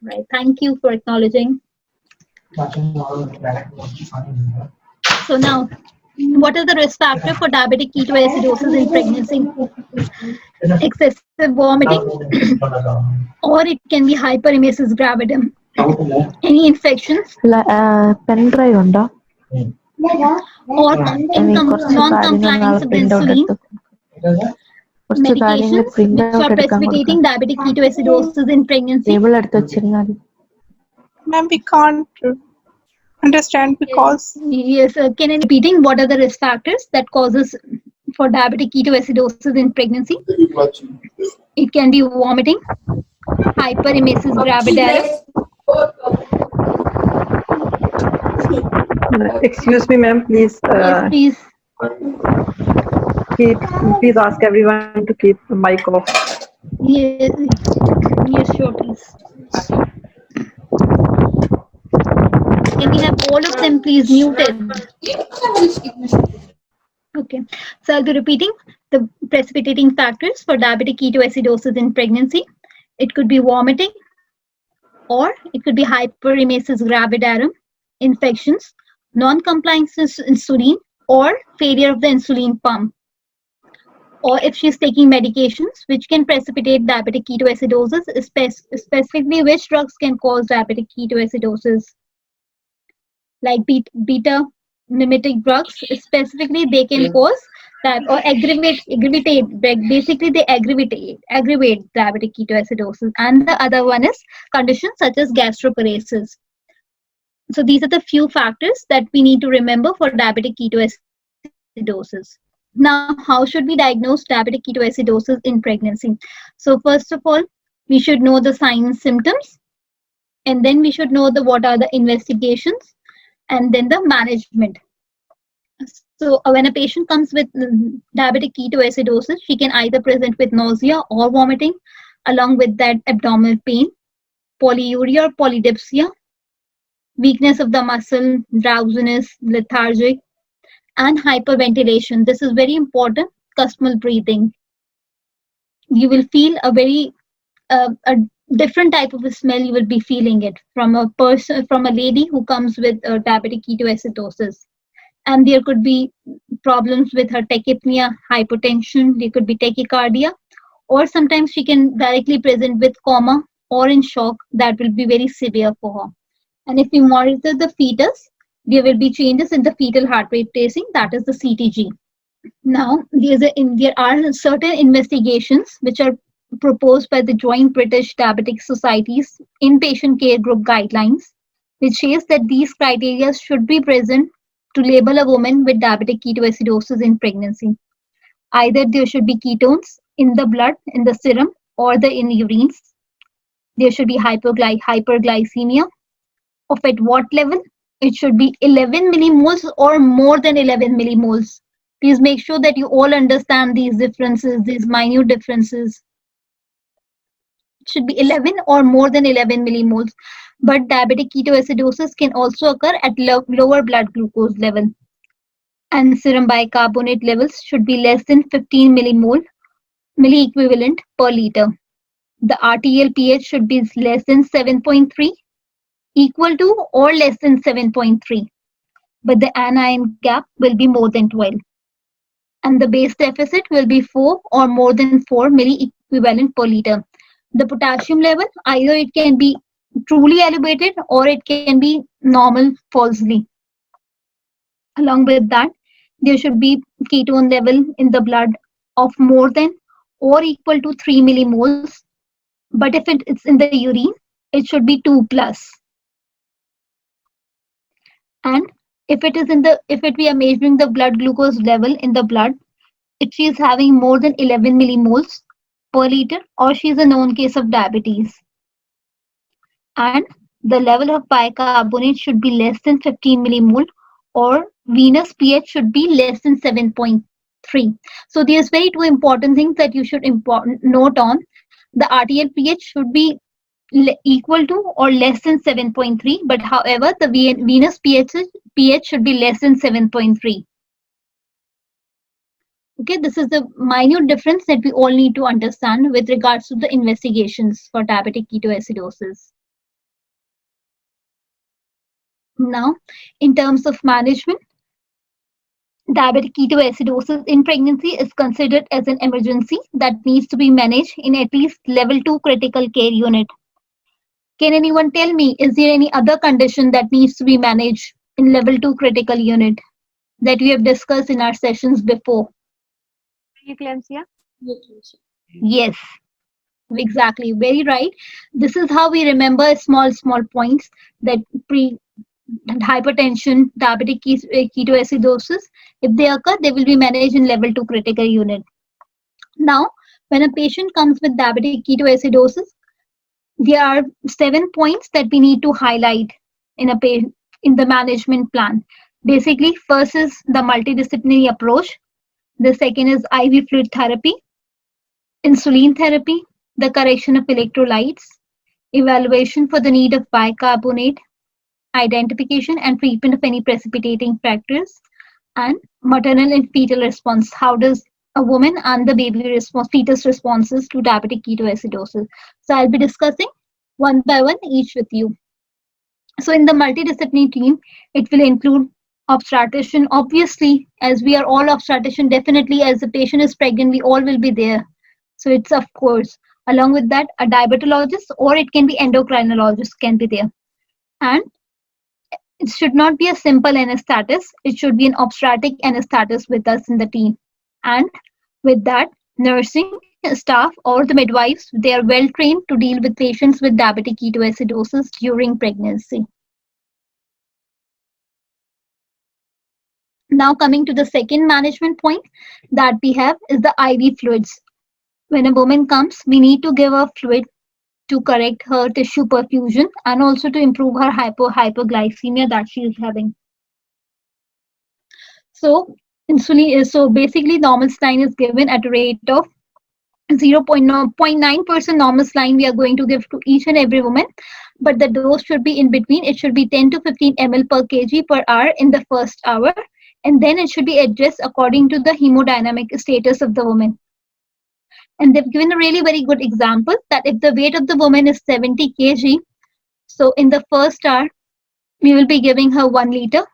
Right. Thank you for acknowledging. So now, what is the risk factor for diabetic ketoacidosis in pregnancy? Excessive vomiting, or it can be hyperemesis gravidum. Any infections, pen drive undo or non-compliance of insulin medications which are precipitating diabetic ketoacidosis in pregnancy. Ma'am, we can't understand because. Yes, can I repeating what are the risk factors that causes for diabetic ketoacidosis in pregnancy? It can be vomiting, hyperemesis gravidarum. Excuse me, ma'am, please. Yes, please. Please ask everyone to keep the mic off. Yes, yes, sure, please. Can we have all of them please muted? Okay, so I'll be repeating the precipitating factors for diabetic ketoacidosis in pregnancy. It could be vomiting, or it could be hyperemesis gravidarum, infections, non-compliance to insulin, or failure of the insulin pump. Or if she's taking medications which can precipitate diabetic ketoacidosis, specifically which drugs can cause diabetic ketoacidosis, like beta mimetic drugs, specifically they can cause that or aggravate, basically they aggravate diabetic ketoacidosis. And the other one is conditions such as gastroparesis. So these are the few factors that we need to remember for diabetic ketoacidosis. Now, how should we diagnose diabetic ketoacidosis in pregnancy? So first of all, we should know the signs, symptoms, and then we should know what are the investigations, and then the management. So when a patient comes with diabetic ketoacidosis, she can either present with nausea or vomiting, along with that abdominal pain, polyuria or polydipsia, weakness of the muscle, drowsiness, lethargic, and hyperventilation. This is very important cusmal breathing. You will feel a different type of a smell. You will be feeling it from a person, from a lady who comes with diabetic ketoacidosis. And there could be problems with her tachypnea, hypotension, there could be tachycardia, or sometimes she can directly present with coma or in shock. That will be very severe for her. And if we monitor the fetus, there will be changes in the fetal heart rate tracing, that is the CTG. Now, there are certain investigations which are proposed by the Joint British Diabetic Society's inpatient care group guidelines, which says that these criteria should be present to label a woman with diabetic ketoacidosis in pregnancy. Either there should be ketones in the blood, in the serum, or in the urines. There should be hyperglycemia. Of at what level? It should be 11 millimoles or more than 11 millimoles. Please make sure that you all understand these differences, these minute differences. It should be 11 or more than 11 millimoles. But diabetic ketoacidosis can also occur at lower blood glucose level. And serum bicarbonate levels should be less than 15 milliequivalent per liter. The RTL pH should be less than 7.3, equal to or less than 7.3. But the anion gap will be more than 12. And the base deficit will be 4 or more than 4 milliequivalent per liter. The potassium level, either it can be truly elevated or it can be normal falsely. Along with that, there should be ketone level in the blood of more than or equal to 3 millimoles. But if it's in the urine, it should be 2 plus. And if we are measuring the blood glucose level in the blood, if she is having more than 11 millimoles per liter, or she is a known case of diabetes. And the level of bicarbonate should be less than 15 millimole, or venous pH should be less than 7.3. So there's very two important things that you should note on. The RTL pH should be equal to or less than 7.3, but however, the venous pH should be less than 7.3. Okay, this is the minute difference that we all need to understand with regards to the investigations for diabetic ketoacidosis. Now, in terms of management, diabetic ketoacidosis in pregnancy is considered as an emergency that needs to be managed in at least level 2 critical care unit. Can anyone tell me, is there any other condition that needs to be managed in level 2 critical unit that we have discussed in our sessions before? Preeclampsia? Yes, exactly. Very right. This is how we remember small points that hypertension, diabetic ketoacidosis, if they occur, they will be managed in level 2 critical unit. Now, when a patient comes with diabetic ketoacidosis, there are 7 points that we need to highlight in the management plan. Basically, first is the multidisciplinary approach. The second is IV fluid therapy, insulin therapy, the correction of electrolytes, evaluation for the need of bicarbonate, identification and treatment of any precipitating factors, and maternal and fetal response. How does a woman and the baby fetus responses to diabetic ketoacidosis? So I'll be discussing one by one each with you. So in the multidisciplinary team, it will include obstetrician. Obviously, as we are all obstetrician, definitely as the patient is pregnant, we all will be there. So it's of course. Along with that, a diabetologist or it can be endocrinologist can be there. And it should not be a simple anesthetist. It should be an obstetric anesthetist with us in the team. And with that, nursing staff or the midwives, they are well trained to deal with patients with diabetic ketoacidosis during pregnancy. Now coming to the second management point that we have is the IV fluids. When a woman comes, we need to give her fluid to correct her tissue perfusion and also to improve her hypoglycemia that she is having. So insulin, so basically normal saline is given at a rate of 0.9% normal saline we are going to give to each and every woman, but the dose should be in between. It should be 10 to 15 ml per kg per hour in the first hour, and then it should be adjusted according to the hemodynamic status of the woman. And they've given a really very good example that if the weight of the woman is 70 kg, so in the first hour, we will be giving her 1 liter.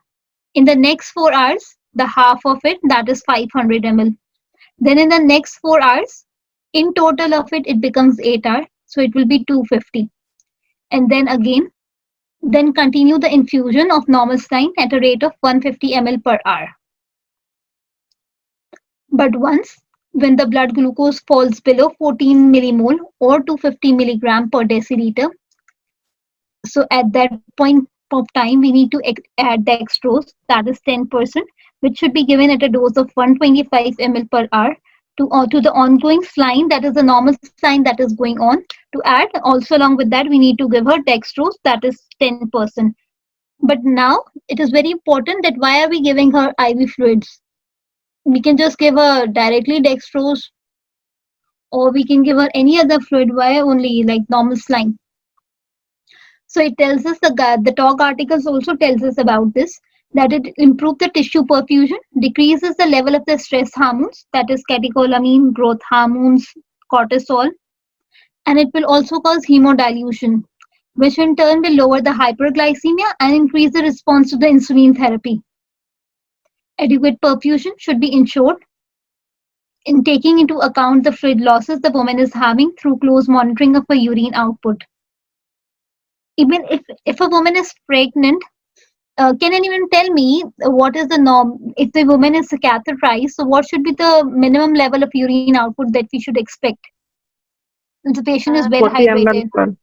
In the next 4 hours, the half of it, that is 500 ml. Then in the next 4 hours, in total of it, it becomes 8 hours. So it will be 250. And then again, then continue the infusion of normal saline at a rate of 150 ml per hour. But once, when the blood glucose falls below 14 millimole or 250 milligram per deciliter, so at that point of time, we need to add dextrose, that is 10%, which should be given at a dose of 125 ml per hour to the ongoing saline, that is the normal saline that is going on. To add, also along with that, we need to give her dextrose, that is 10%. But now, it is very important that why are we giving her IV fluids? We can just give her directly dextrose, or we can give her any other fluid. Why only like normal saline? So it tells us, the talk articles also tells us about this, that it improves the tissue perfusion, decreases the level of the stress hormones, that is catecholamine, growth hormones, cortisol, and it will also cause hemodilution, which in turn will lower the hyperglycemia and increase the response to the insulin therapy. Adequate perfusion should be ensured in taking into account the fluid losses the woman is having through close monitoring of her urine output. Even if a woman is pregnant, can anyone tell me what is the norm? If the woman is catheterized, so what should be the minimum level of urine output that we should expect? If the patient is well 40 hydrated. ml per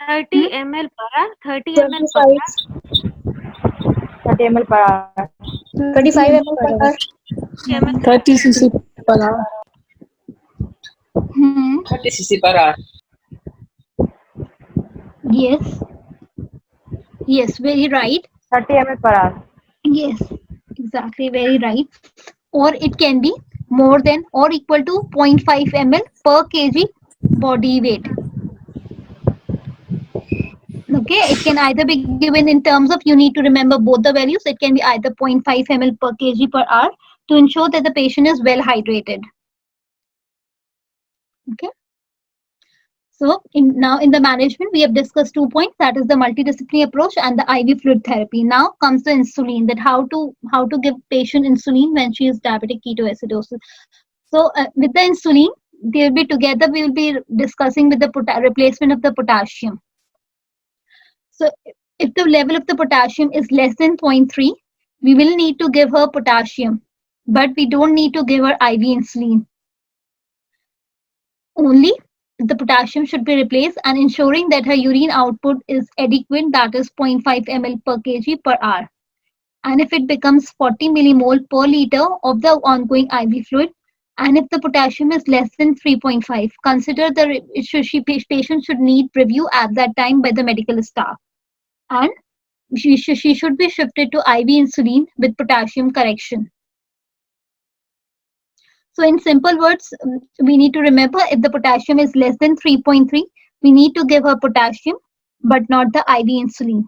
30 ml per hour, 30 ml per hour. 30 ml per hour. 25 ml per hour. 30 cc per hour. 30 cc per hour. Yes. Yes, very right. 30 ml per hour. Yes, exactly, very right. Or it can be more than or equal to 0.5 ml per kg body weight. Okay, it can either be given in terms of, you need to remember both the values. It can be either 0.5 ml per kg per hour to ensure that the patient is well hydrated. Okay. So now in the management, we have discussed 2 points, that is the multidisciplinary approach and the IV fluid therapy. Now comes the insulin, that how to give patient insulin when she is diabetic ketoacidosis. So with the insulin, they will be together, we will be discussing with the replacement of the potassium. So if the level of the potassium is less than 0.3, we will need to give her potassium, but we don't need to give her IV insulin. Only the potassium should be replaced and ensuring that her urine output is adequate, that is 0.5 ml per kg per hour. And if it becomes 40 millimole per liter of the ongoing IV fluid, and if the potassium is less than 3.5, consider the patient should need review at that time by the medical staff. And she should be shifted to IV insulin with potassium correction. So in simple words, we need to remember if the potassium is less than 3.3, we need to give her potassium, but not the IV insulin.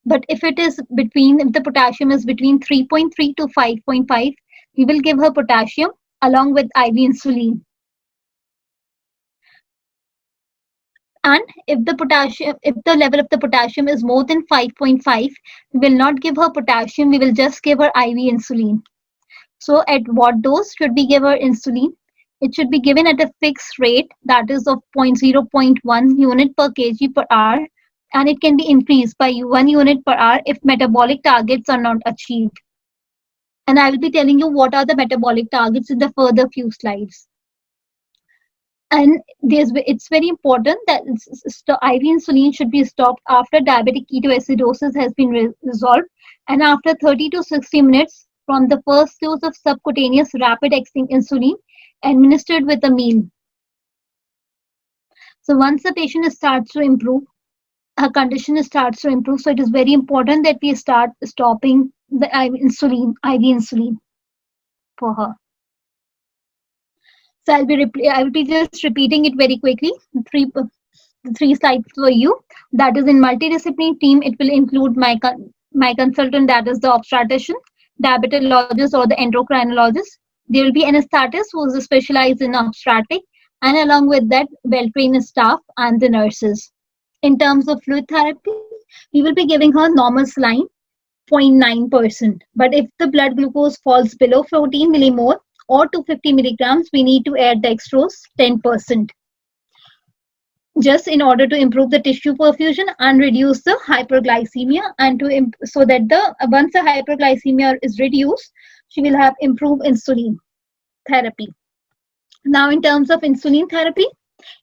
But if it is if the potassium is between 3.3 to 5.5, we will give her potassium along with IV insulin. And if the level of the potassium is more than 5.5, we will not give her potassium, we will just give her IV insulin. So at what dose should we give her insulin? It should be given at a fixed rate, that is of 0.1 unit per kg per hour, and it can be increased by 1 unit per hour if metabolic targets are not achieved. And I will be telling you what are the metabolic targets in the further few slides. And it's very important that IV insulin should be stopped after diabetic ketoacidosis has been resolved and after 30 to 60 minutes from the first dose of subcutaneous rapid-acting insulin administered with a meal. So once the patient starts to improve, her condition starts to improve, so it is very important that we start stopping the IV insulin for her. So I will be just repeating it very quickly. Three slides for you. That is in multidisciplinary team, it will include my consultant, that is the obstetrician. diabetologist or the endocrinologist. There will be anesthetist who is specialized in obstetric, and along with that, well-trained staff and the nurses. In terms of fluid therapy, we will be giving her normal saline 0.9%. But if the blood glucose falls below 14 millimole or 250 milligrams, we need to add dextrose 10%. Just in order to improve the tissue perfusion and reduce the hyperglycemia, and so that once the hyperglycemia is reduced, she will have improved insulin therapy. Now, in terms of insulin therapy,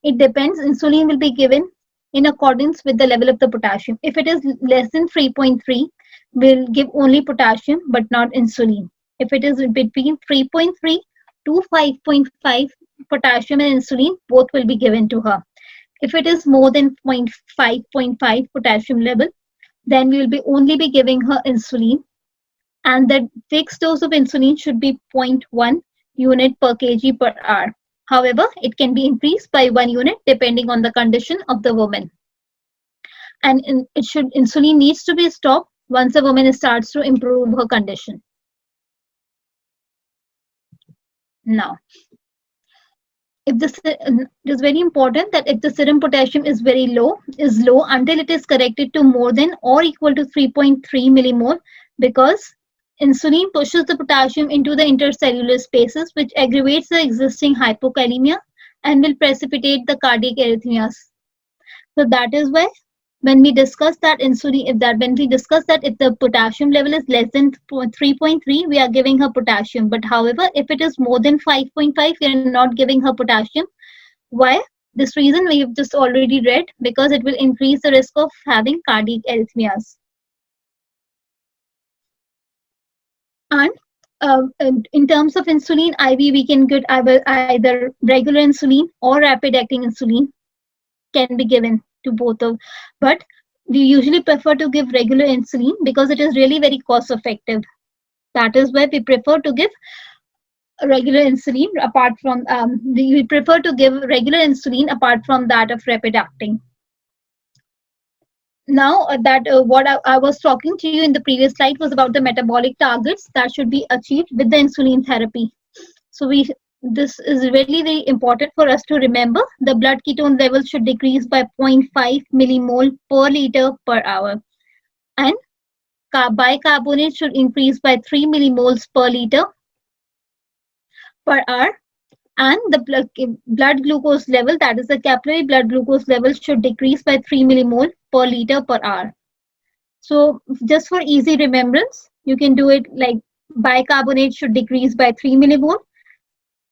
it depends. Insulin will be given in accordance with the level of the potassium. If it is less than 3.3, we'll give only potassium but not insulin. If it is between 3.3 to 5.5, potassium and insulin both will be given to her. If it is more than 0.5 potassium level, then we will be only be giving her insulin, and the fixed dose of insulin should be 0.1 unit per kg per hour. However, it can be increased by 1 unit depending on the condition of the woman. And insulin needs to be stopped once a woman starts to improve her condition. Now, it is very important that if the serum potassium is low until it is corrected to more than or equal to 3.3 millimole, because insulin pushes the potassium into the intercellular spaces, which aggravates the existing hypokalemia and will precipitate the cardiac arrhythmias. So that is why when we discuss that if the potassium level is less than 3.3, we are giving her potassium. But however, if it is more than 5.5, we are not giving her potassium. Why? This reason we have just already read, because it will increase the risk of having cardiac arrhythmias. And in terms of insulin, IV, we can get either regular insulin or rapid-acting insulin can be given to both of, but we usually prefer to give regular insulin because it is really very cost-effective. That is why we prefer to give regular insulin apart from we prefer to give regular insulin apart from that of rapid-acting. Now what I was talking to you in the previous slide was about the metabolic targets that should be achieved with the insulin therapy. So this is really very important for us to remember. The blood ketone level should decrease by 0.5 millimole per liter per hour, and bicarbonate should increase by 3 millimoles per liter per hour, and the blood glucose level, that is the capillary blood glucose level, should decrease by 3 millimole per liter per hour. So just for easy remembrance, you can do it like bicarbonate should decrease by 3 millimole,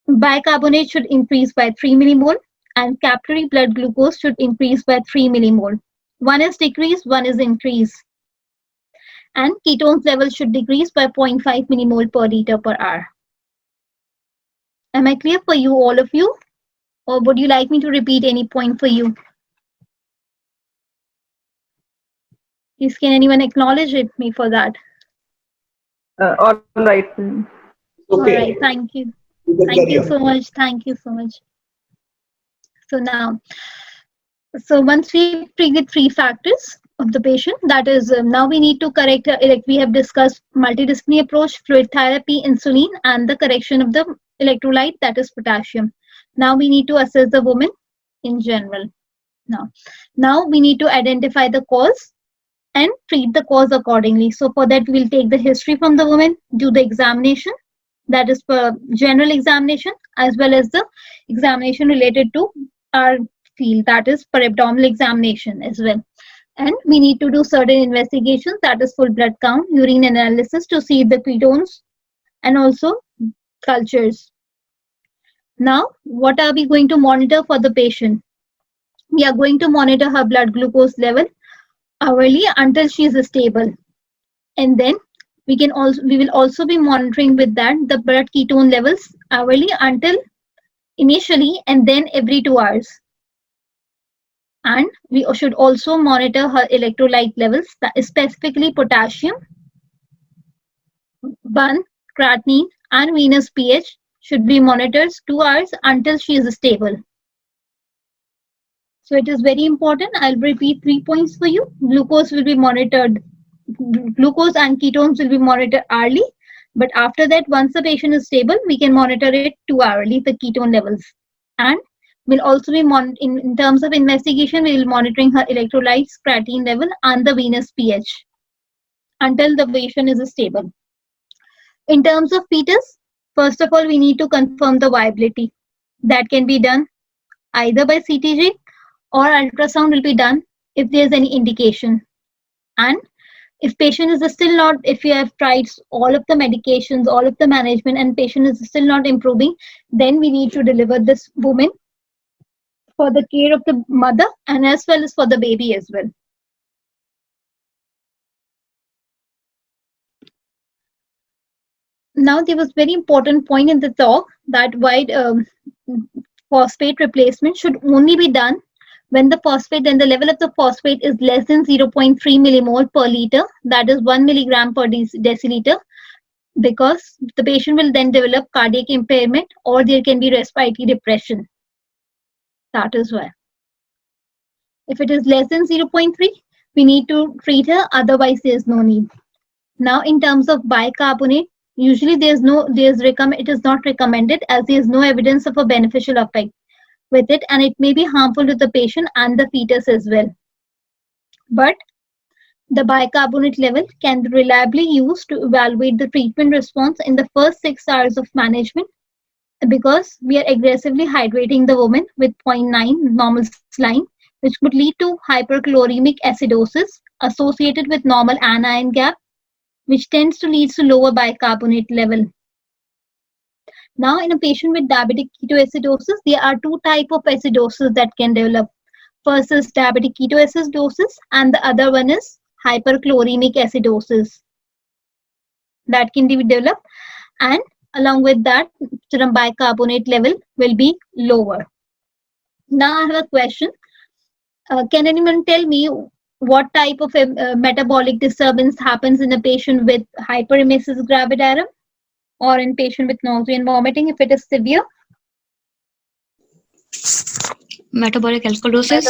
bicarbonate should increase by 3 millimole, and capillary blood glucose should increase by 3 millimole. One is decreased, one is increased. And ketones level should decrease by 0.5 millimole per liter per hour. Am I clear for you, all of you? Or would you like me to repeat any point for you? Please, can anyone acknowledge me for that? All right. Okay. All right, thank you. Thank you so much. Thank you so much. So now, once we treat 3 factors of the patient, that is, now we need to correct, like we have discussed, multidisciplinary approach, fluid therapy, insulin, and the correction of the electrolyte, that is potassium. Now we need to assess the woman in general. Now we need to identify the cause and treat the cause accordingly. So for that, we'll take the history from the woman, do the examination, that is for general examination, as well as the examination related to our field, that is for abdominal examination as well. And we need to do certain investigations, that is full blood count, urine analysis to see the ketones, and also cultures. Now, what are we going to monitor for the patient? We are going to monitor her blood glucose level hourly until she is stable, and then we will also be monitoring with that the blood ketone levels hourly until initially, and then every 2 hours. And we should also monitor her electrolyte levels, specifically potassium, creatinine, and venous pH should be monitored 2 hours until she is stable. So it is very important. I'll repeat 3 points for you. Glucose will be monitored. Glucose and ketones will be monitored hourly, But after that, once the patient is stable, we can monitor it 2-hourly, the ketone levels. And we'll also be in terms of investigation, we will monitoring her electrolytes, creatine level, and the venous pH until the patient is stable. In terms of fetus, first of all, we need to confirm the viability. That can be done either by CTG or ultrasound will be done if there's any indication. And if patient is still not, if you have tried all of the medications, all of the management, and patient is still not improving, then we need to deliver this woman for the care of the mother and as well as for the baby as well. Now, there was very important point in the talk that wide phosphate replacement should only be done when the level of the phosphate is less than 0.3 millimole per liter, that is 1 milligram per deciliter, because the patient will then develop cardiac impairment or there can be respiratory depression. That is why. If it is less than 0.3, we need to treat her, otherwise there is no need. Now, in terms of bicarbonate, usually it is not recommended as there is no evidence of a beneficial effect with it, and it may be harmful to the patient and the fetus as well. But the bicarbonate level can be reliably used to evaluate the treatment response in the first 6 hours of management, because we are aggressively hydrating the woman with 0.9 normal saline, which could lead to hyperchloremic acidosis associated with normal anion gap, which tends to lead to lower bicarbonate level. Now, in a patient with diabetic ketoacidosis, there are 2 types of acidosis that can develop. First is diabetic ketoacidosis, and the other one is hyperchloremic acidosis. That can be developed, and along with that, serum bicarbonate level will be lower. Now, I have a question. Can anyone tell me what type of metabolic disturbance happens in a patient with hyperemesis gravidarum or in patient with nausea and vomiting if it is severe? Metabolic alkalosis.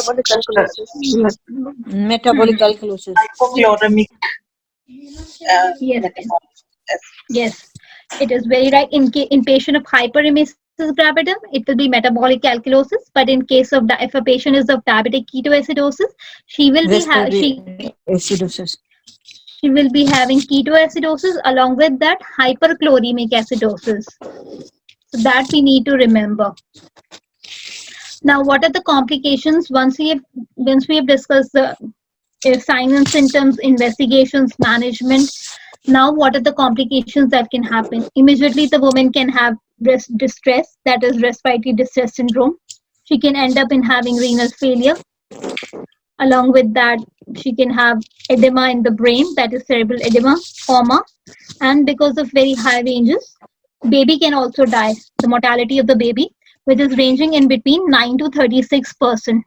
Metabolic alkalosis. Hypochloremic. Yes. Yes, it is very right. In patient of hyperemesis gravidum, it will be metabolic alkalosis. But in case of if a patient is of diabetic ketoacidosis, she will be acidosis. She will be having ketoacidosis along with that hyperchloremic acidosis. So that we need to remember. Now, what are the complications once we have discussed the signs and symptoms, investigations, management? Now, what are the complications that can happen? Immediately, the woman can have distress, that is respiratory distress syndrome. She can end up in having renal failure. Along with that, she can have edema in the brain, that is cerebral edema, coma. And because of very high ranges, baby can also die. The mortality of the baby, which is ranging in between 9 to 36%.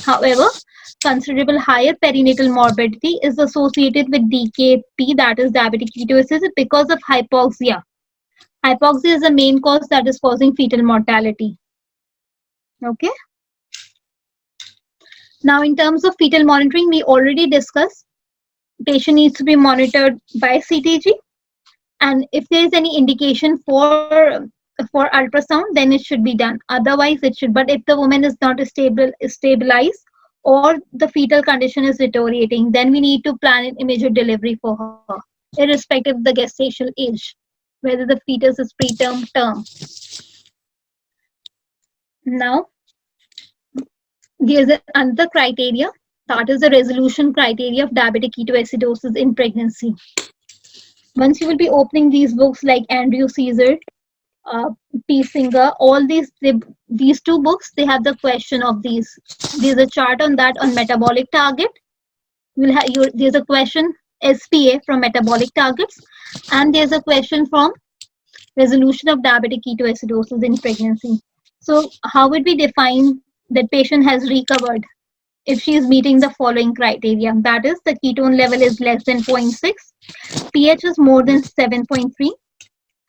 However, considerable higher perinatal morbidity is associated with DKP, that is diabetic ketoacidosis, because of hypoxia. Hypoxia is the main cause that is causing fetal mortality. Okay. Now, in terms of fetal monitoring, we already discussed patient needs to be monitored by CTG, and if there is any indication for ultrasound, then it should be done. Otherwise, it should. But if the woman is not stabilized or the fetal condition is deteriorating, then we need to plan an immediate delivery for her, irrespective of the gestational age, whether the fetus is preterm, term. Now, there's another criteria, that is the resolution criteria of diabetic ketoacidosis in pregnancy. Once you will be opening these books like Andrew Caesar, P. Singer, all these 2 books, they have the question of these. There's a chart on that on metabolic target. There's a question SPA from metabolic targets, and there's a question from resolution of diabetic ketoacidosis in pregnancy. So how would we define that patient has recovered if she is meeting the following criteria? That is, the ketone level is less than 0.6, pH is more than 7.3,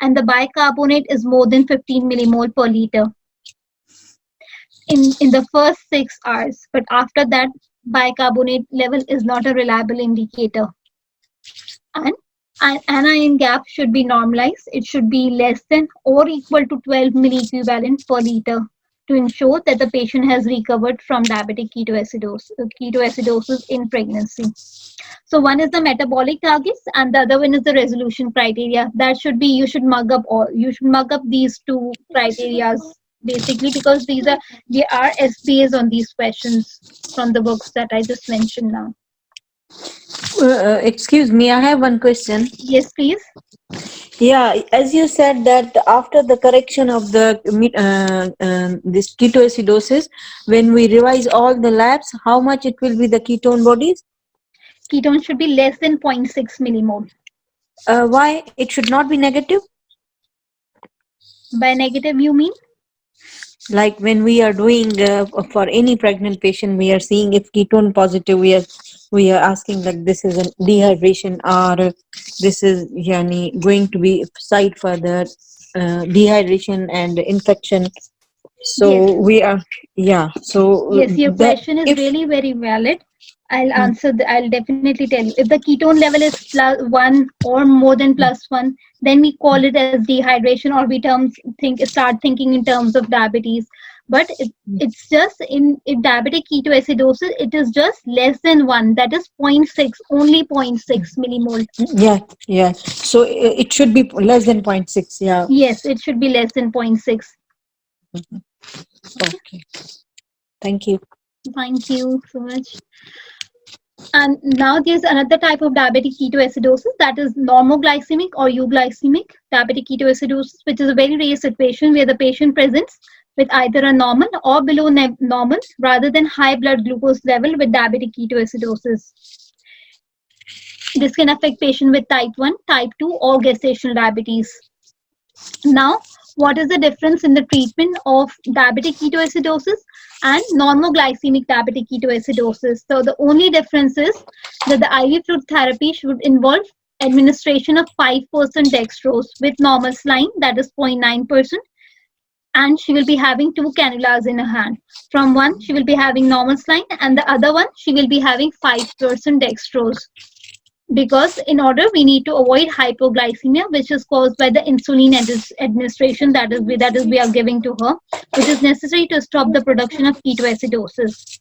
and the bicarbonate is more than 15 millimole per liter in the first 6 hours. But after that, bicarbonate level is not a reliable indicator. And And anion gap should be normalized. It should be less than or equal to 12 milliequivalent per liter to ensure that the patient has recovered from diabetic ketoacidosis in pregnancy. So one is the metabolic targets and the other one is the resolution criteria. That should be, you should mug up these two criterias basically, because there are SPAs on these questions from the books that I just mentioned now. Excuse me, I have one question. Yes, please. Yeah, as you said that after the correction of the this ketoacidosis, when we revise all the labs, how much it will be the ketone bodies? Ketone should be less than 0.6 millimole. Why it should not be negative? By negative, you mean? Like when we are doing for any pregnant patient, we are seeing if ketone positive, we are asking like this is a dehydration or this is going to be site for the dehydration and infection. So Yes. we are so Yes, your that question is really very valid. I'll answer. I'll definitely tell you. If the ketone level is +1 or more than +1, then we call it as dehydration, or we start thinking in terms of diabetes. But it's just if diabetic ketoacidosis, it is just less than 1. That is 0.6, only 0.6 millimole. yeah. So it should be less than 0.6. Yeah. Yes, it should be less than 0.6. Okay. Thank you. Thank you so much. And now there's another type of diabetic ketoacidosis, that is normoglycemic or euglycemic diabetic ketoacidosis, which is a very rare situation where the patient presents with either a normal or below normal rather than high blood glucose level with diabetic ketoacidosis. This can affect patient with type 1, type 2 or gestational diabetes. Now, what is the difference in the treatment of diabetic ketoacidosis and normoglycemic diabetic ketoacidosis? So the only difference is that the IV fluid therapy should involve administration of 5% dextrose with normal saline, that is 0.9%, and she will be having 2 cannulas in her hand. From one, she will be having normal saline, and the other one, she will be having 5% dextrose. Because in order, we need to avoid hypoglycemia, which is caused by the insulin administration that is we are giving to her, which is necessary to stop the production of ketoacidosis.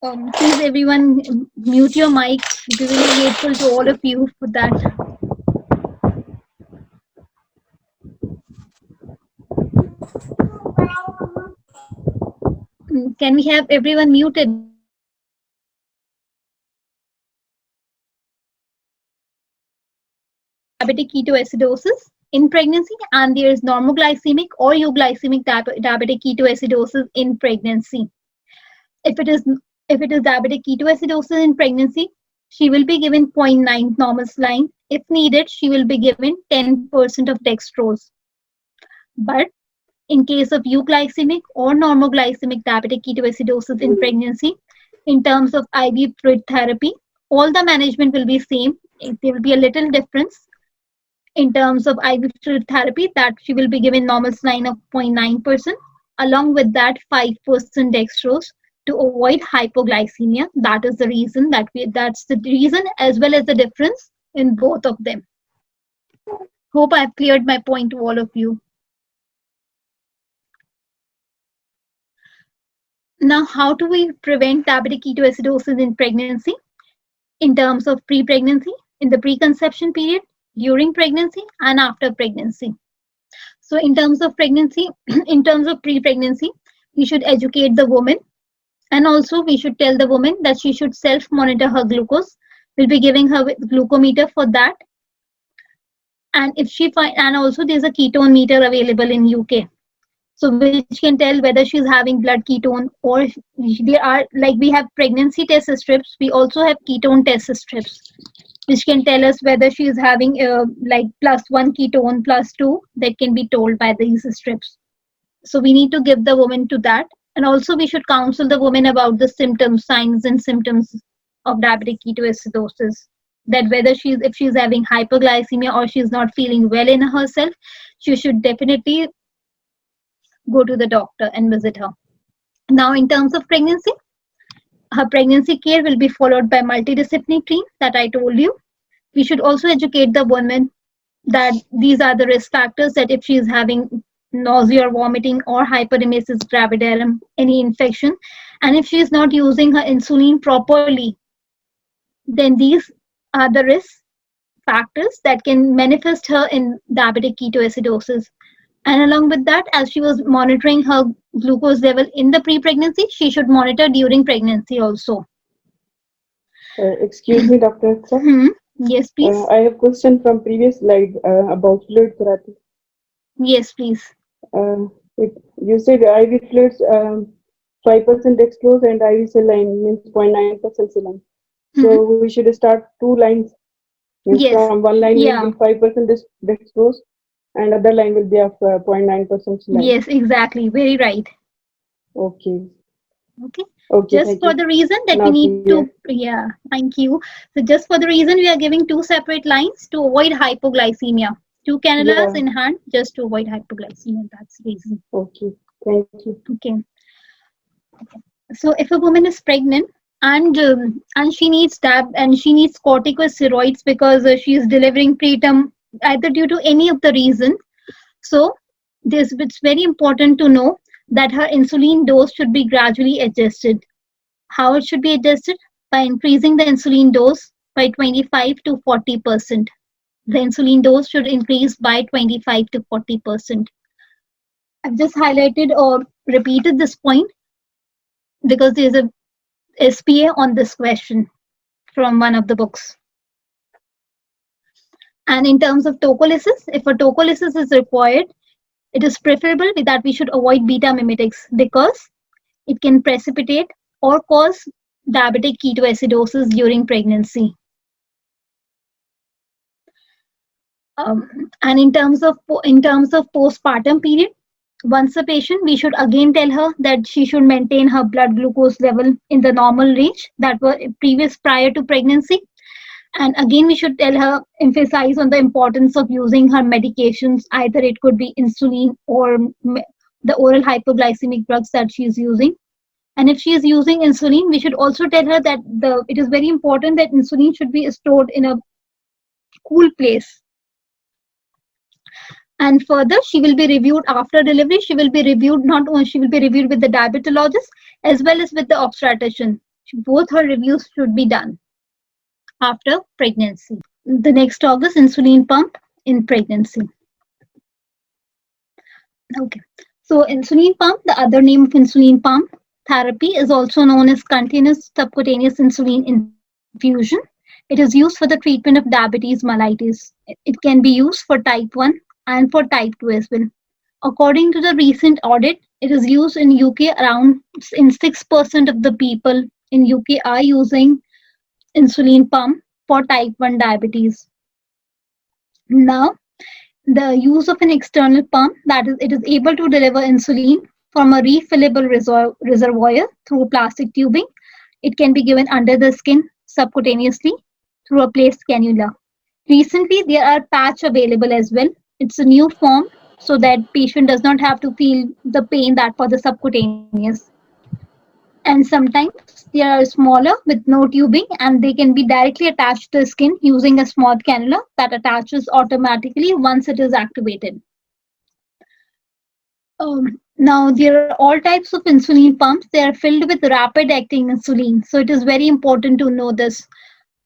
Please, everyone, mute your mics. It is really grateful to all of you for that. Can we have everyone muted? Diabetic ketoacidosis in pregnancy, and there is normoglycemic or euglycemic diabetic ketoacidosis in pregnancy. If it is diabetic ketoacidosis in pregnancy, she will be given 0.9 normal saline. If needed, she will be given 10% of dextrose. But in case of euglycemic or normoglycemic diabetic ketoacidosis in pregnancy, in terms of IV fluid therapy, all the management will be same. There will be a little difference in terms of IV fluid therapy, that she will be given normal saline of 0.9%, along with that 5% dextrose to avoid hypoglycemia. That is the reason that's the reason as well as the difference in both of them. Hope I've cleared my point to all of you. Now, how do we prevent diabetic ketoacidosis in pregnancy? In terms of pre-pregnancy, in the preconception period, during pregnancy, and after pregnancy. So in terms of pregnancy, in terms of pre-pregnancy, we should educate the woman, and also we should tell the woman that she should self-monitor her glucose. We'll be giving her with glucometer for that. And if she and also there's a ketone meter available in UK. So which can tell whether she's having blood ketone, or there are, like we have pregnancy test strips, we also have ketone test strips, which can tell us whether she is having like +1 ketone, +2, that can be told by these strips. So we need to give the woman to that. And also we should counsel the woman about the symptoms, signs and symptoms of diabetic ketoacidosis. That whether if she's having hyperglycemia or she's not feeling well in herself, she should definitely go to the doctor and visit her. Now, in terms of pregnancy, Her pregnancy care will be followed by multidisciplinary team that I told you. We should also educate the woman that these are the risk factors, that if she is having nausea or vomiting or hyperemesis gravidarum, any infection, and if she is not using her insulin properly, then these are the risk factors that can manifest her in diabetic ketoacidosis. And along with that, as she was monitoring her glucose level in the pre-pregnancy, she should monitor during pregnancy also. Excuse me, Dr. Aksha. Yes, please. I have question from previous slide about fluid therapy. Yes, please. You said IV fluids 5% dextrose and IV saline means 0.9% saline. So we should start 2 lines. Means Yes. from one line Yeah. will be 5% dextrose and other line will be of 0.9% saline. Yes, exactly. Very right. Okay. Okay. Okay. Just for the reason that we need to, yeah, thank you. So just for the reason we are giving 2 separate lines to avoid hypoglycemia. 2 cannulas in hand just to avoid hypoglycemia. That's the reason. Okay. Thank you. Okay. So if a woman is pregnant and she needs corticosteroids because she is delivering preterm, either due to any of the reason, so it's very important to know that her insulin dose should be gradually adjusted. How it should be adjusted? By increasing the insulin dose by 25 to 40%. The insulin dose should increase by 25 to 40%. I've just highlighted or repeated this point because there's a SPA on this question from one of the books. And in terms of tocolysis, if a tocolysis is required, it is preferable that we should avoid beta mimetics because it can precipitate or cause diabetic ketoacidosis during pregnancy. And in terms of postpartum period, once a patient, we should again tell her that she should maintain her blood glucose level in the normal range that were prior to pregnancy. And again, we should tell her, emphasize on the importance of using her medications. Either it could be insulin or the oral hypoglycemic drugs that she is using. And if she is using insulin, we should also tell her that it is very important that insulin should be stored in a cool place. And further, she will be reviewed after delivery. She will be reviewed, not only she will be reviewed with the diabetologist as well as with the obstetrician. Both her reviews should be done after pregnancy. The next talk is insulin pump in pregnancy. Okay, so insulin pump, the other name of insulin pump therapy, is also known as continuous subcutaneous insulin infusion. It is used for the treatment of diabetes mellitus. It can be used for type 1 and for type 2 as well. According to the recent audit, it is used in UK around 6% of the people in UK are using insulin pump for type 1 diabetes. Now, the use of an external pump, that is, it is able to deliver insulin from a refillable reservoir through plastic tubing. It can be given under the skin subcutaneously through a placed cannula. Recently, there are patch available as well. It's a new form so that patient does not have to feel the pain that for the subcutaneous. And sometimes they are smaller with no tubing and they can be directly attached to the skin using a small cannula that attaches automatically once it is activated. Now, there are all types of insulin pumps. They are filled with rapid acting insulin. So it is very important to know this,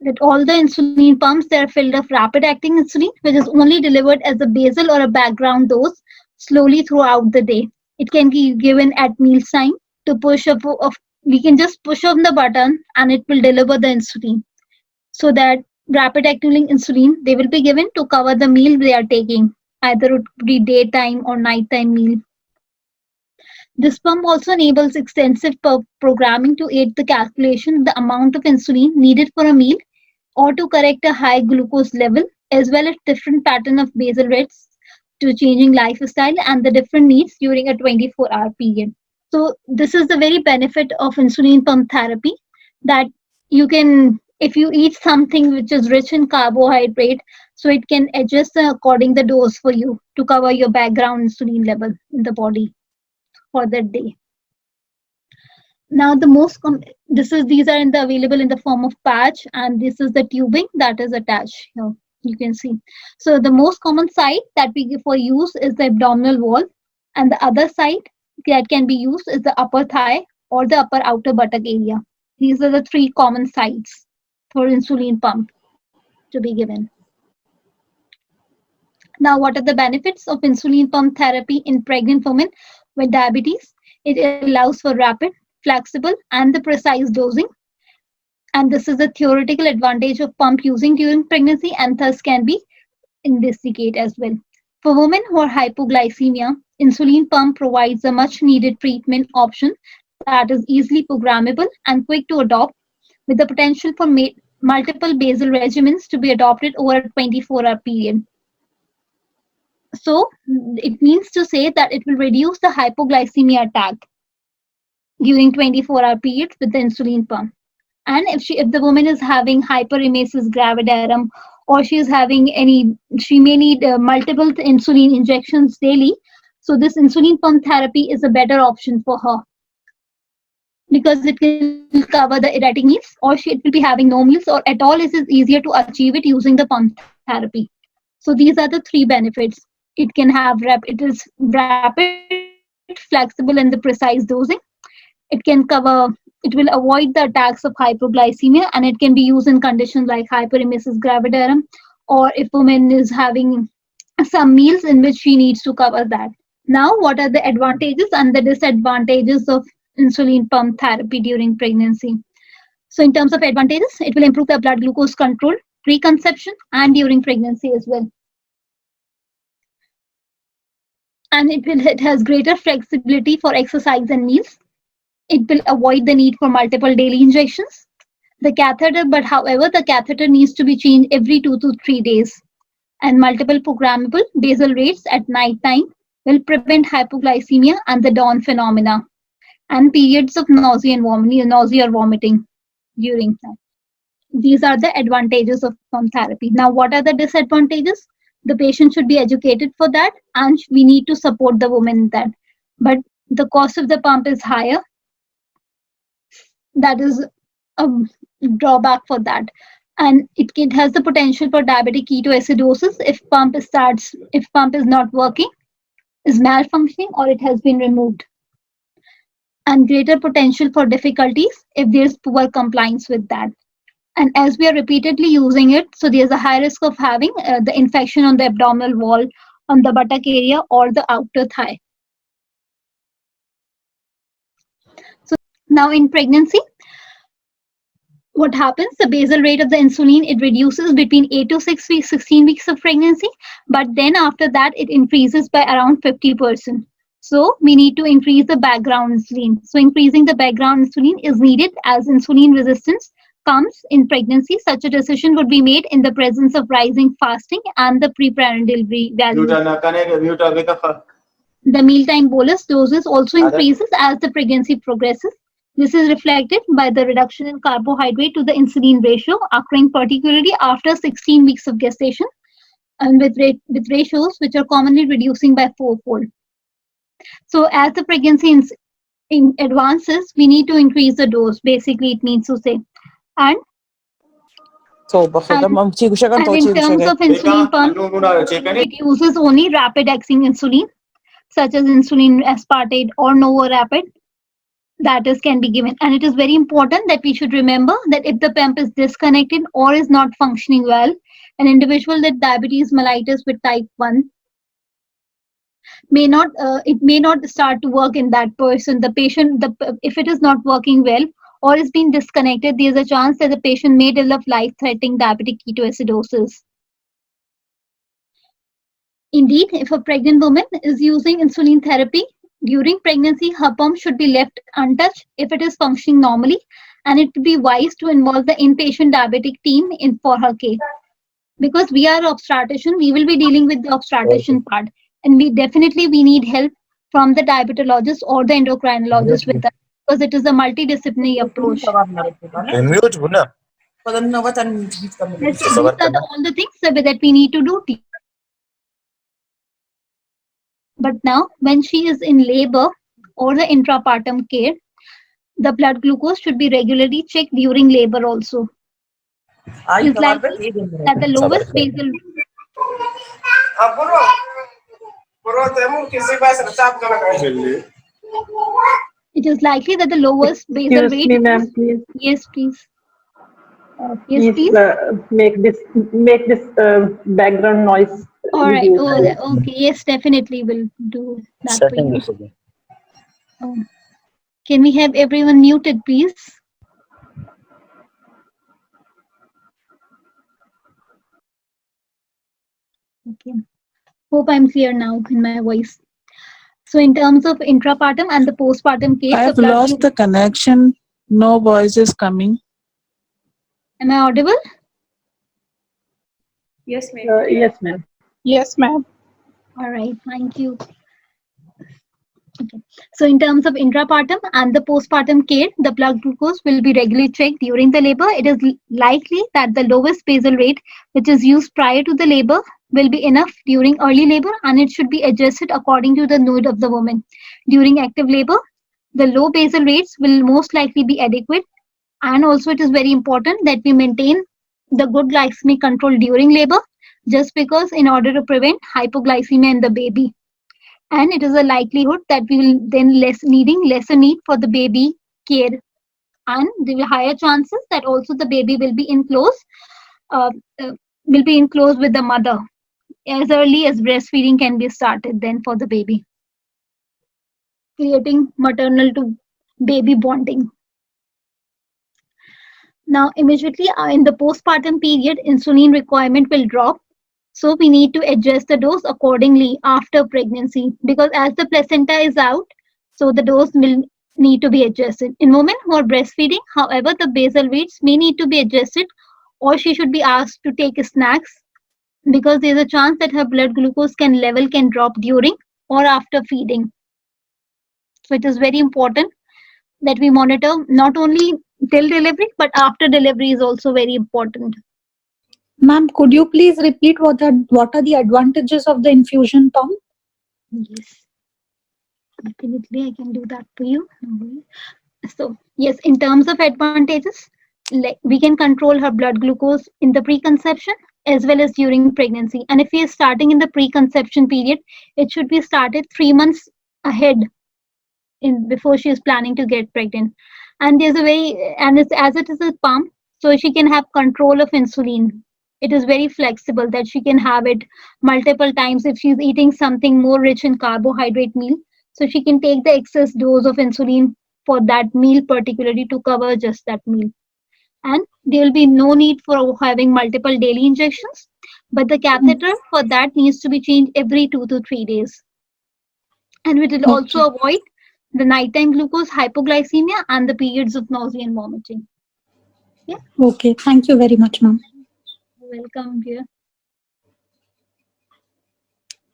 that all the insulin pumps, they are filled of rapid acting insulin, which is only delivered as a basal or a background dose slowly throughout the day. It can be given at mealtime to push up. We can just push on the button and it will deliver the insulin. So that rapid acting insulin, they will be given to cover the meal they are taking, either it could be daytime or nighttime meal. This pump also enables extensive programming to aid the calculation of the amount of insulin needed for a meal or to correct a high glucose level, as well as different pattern of basal rates to changing lifestyle and the different needs during a 24-hour period. So this is the very benefit of insulin pump therapy, that you can, if you eat something which is rich in carbohydrate, so it can adjust according the dose for you to cover your background insulin level in the body for that day. Now these are available in the form of patch, and this is the tubing that is attached here. You can see. So the most common site that we give for use is the abdominal wall, and the other site that can be used is the upper thigh or the upper outer buttock area. These are the three common sites for insulin pump to be given. Now, what are the benefits of insulin pump therapy in pregnant women with diabetes? It allows for rapid, flexible, and the precise dosing. And this is the theoretical advantage of pump using during pregnancy and thus can be investigated as well. For women who are hypoglycemia, insulin pump provides a much needed treatment option that is easily programmable and quick to adopt, with the potential for multiple basal regimens to be adopted over a 24-hour period. So it means to say that it will reduce the hypoglycemia attack during 24-hour periods with the insulin pump. And if the woman is having hyperemesis gravidarum, or she may need multiple insulin injections daily. So this insulin pump therapy is a better option for her, because it will cover the erratic meals, or it will be having no meals, or at all it is easier to achieve it using the pump therapy. So these are the three benefits. It is rapid, flexible, and the precise dosing. It will avoid the attacks of hypoglycemia, and it can be used in conditions like hyperemesis gravidarum, or if a woman is having some meals in which she needs to cover that. Now, what are the advantages and the disadvantages of insulin pump therapy during pregnancy? So in terms of advantages, it will improve the blood glucose control pre-conception and during pregnancy as well. And it has greater flexibility for exercise and meals. It will avoid the need for multiple daily injections. However, the catheter needs to be changed every 2 to 3 days. And multiple programmable basal rates at night time will prevent hypoglycemia and the dawn phenomena, and periods of nausea or vomiting during that. These are the advantages of pump therapy. Now, what are the disadvantages? The patient should be educated for that, and we need to support the woman in that. But the cost of the pump is higher. That is a drawback for that. And it has the potential for diabetic ketoacidosis if pump is not working, is malfunctioning, or it has been removed. And greater potential for difficulties if there's poor compliance with that. And as we are repeatedly using it, so there's a high risk of having the infection on the abdominal wall, on the buttock area, or the outer thigh. So now in pregnancy, what happens? The basal rate of the insulin, it reduces between 8 to 16 weeks of pregnancy, but then after that, it increases by around 50%. So we need to increase the background insulin. So increasing the background insulin is needed as insulin resistance comes in pregnancy. Such a decision would be made in the presence of rising fasting and the preparental value. The mealtime bolus doses also increases as the pregnancy progresses. This is reflected by the reduction in carbohydrate to the insulin ratio occurring particularly after 16 weeks of gestation, and with ratios which are commonly reducing by 4-fold. So as the pregnancy advances, we need to increase the dose. Basically, it means to say. And in terms of insulin pump, it uses only rapid-acting insulin, such as insulin aspartate or Novorapid. That can be given. And it is very important that we should remember that if the pump is disconnected or is not functioning well, an individual with diabetes mellitus with type 1 may not start to work in that person. If it is not working well or is being disconnected, there is a chance that the patient may develop life-threatening diabetic ketoacidosis. Indeed, if a pregnant woman is using insulin therapy during pregnancy, her pump should be left untouched if it is functioning normally, and it would be wise to involve the inpatient diabetic team for her case. Because we are obstetrician, we will be dealing with the obstetrician part, and we need help from the diabetologist or the endocrinologist with that, because it is a multidisciplinary approach. These are all the things that we need to do. But now, when she is in labor or the intrapartum care, the blood glucose should be regularly checked during labor also. It's likely that the lowest basal it is likely that the lowest basal Excuse rate me, ma'am, please. yes please yes Please please make this background noise all right reduced. okay yes definitely will do that for you. Um, can we have everyone muted please? Okay, hope I'm clear now in my voice. So in terms of intrapartum and the postpartum care, I the have blood lost the connection. No voice is coming. am I audible? Yes, ma'am. Yes, ma'am. Yes, ma'am. All right, thank you. Okay. So in terms of intrapartum and the postpartum care, the blood glucose will be regularly checked during the labor. It is likely that the lowest basal rate, which is used prior to the labor, will be enough during early labor, and it should be adjusted according to the need of the woman. During active labor, the low basal rates will most likely be adequate, and also it is very important that we maintain the good glycemic control during labor, just because in order to prevent hypoglycemia in the baby, and it is a likelihood that we will then lesser need for the baby care, and there will higher chances that also the baby will be uh, uh, in close with the mother as early as breastfeeding can be started then for the baby, creating maternal to baby bonding. Now immediately in the postpartum period, insulin requirement will drop, so we need to adjust the dose accordingly after pregnancy, because as the placenta is out, so the dose will need to be adjusted. In women who are breastfeeding, however, the basal rates may need to be adjusted, or she should be asked to take snacks, because there's a chance that her blood glucose level can drop during or after feeding. So it is very important that we monitor not only till delivery, but after delivery is also very important. Ma'am, could you please repeat what are the advantages of the infusion pump? Yes, definitely I can do that for you. So yes, in terms of advantages, like we can control her blood glucose in the preconception as well as during pregnancy. And if we are starting in the preconception period, it should be started 3 months ahead in before she is planning to get pregnant. And there's a way, and it's as it is a pump, so she can have control of insulin. It is very flexible that she can have it multiple times if she's eating something more rich in carbohydrate meal. So she can take the excess dose of insulin for that meal, particularly to cover just that meal. And there will be no need for having multiple daily injections, but the catheter for that needs to be changed every 2 to 3 days. And it will also avoid the nighttime glucose hypoglycemia and the periods of nausea and vomiting. Yeah. Okay, thank you very much, ma'am. Welcome here.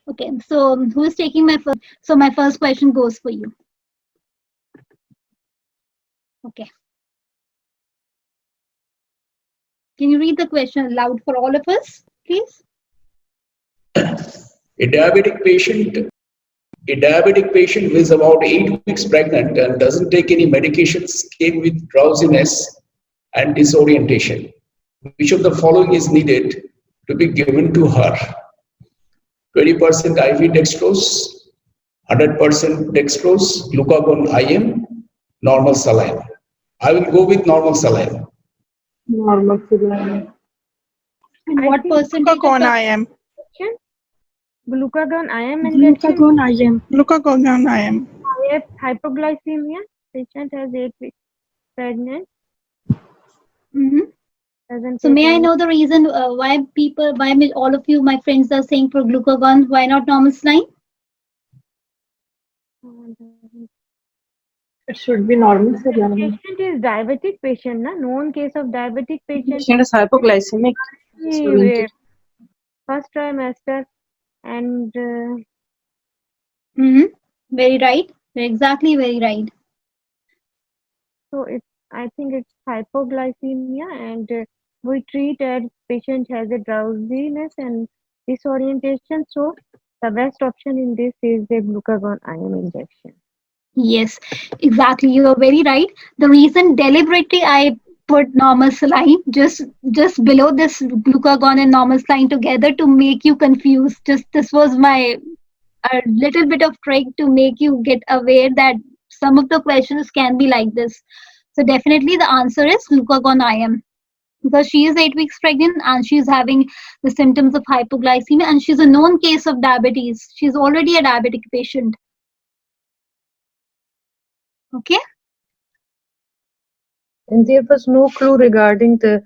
Okay, so who is taking my first? So my first question goes for you. Okay. Can you read the question aloud for all of us, please? A diabetic patient who is about 8 weeks pregnant and doesn't take any medications came with drowsiness and disorientation. Which of the following is needed to be given to her? 20% IV dextrose, 100% dextrose, glucagon IM, normal saline. I will go with normal saline. Normal saline. And what percentage Glucagon IM. Glucagon IM injection. Glucagon IM. Glucagon IM. If hypoglycemia, patient has 8 weeks pregnant. So may I know the reason why all of you, my friends, are saying for glucagon? Why not normal saline? It should be normal saline. Patient is diabetic patient, na? Known case of diabetic patient. Patient is hypoglycemic. First trimester and. Very right. Exactly very right. So I think it's hypoglycemia, and we treat as patient has a drowsiness and disorientation. So the best option in this is the glucagon IM injection. Yes, exactly. You are very right. The reason deliberately I put normal saline just below this glucagon and normal saline together to make you confused. Just this was my a little bit of trick to make you get aware that some of the questions can be like this. So definitely the answer is glucagon IM, because she is 8 weeks pregnant and she's having the symptoms of hypoglycemia and she's a known case of diabetes. She's already a diabetic patient. Okay. And there was no clue regarding the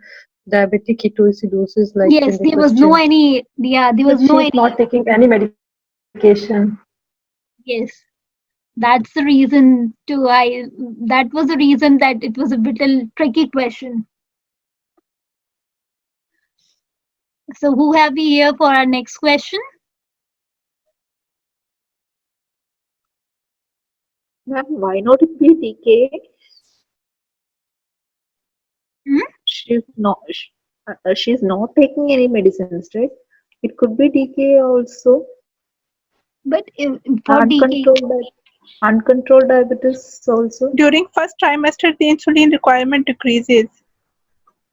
diabetic ketoacidosis, like in Yes, the there was no question. any. Yeah, there was But no she's any. not taking any medication. Yes, that's the reason to I. That was the reason that it was a little tricky question. So who have we here for our next question? Ma'am, why not it be DK? She's not taking any medicines, right? It could be DK also. But for DK, uncontrolled diabetes also. During first trimester, the insulin requirement decreases.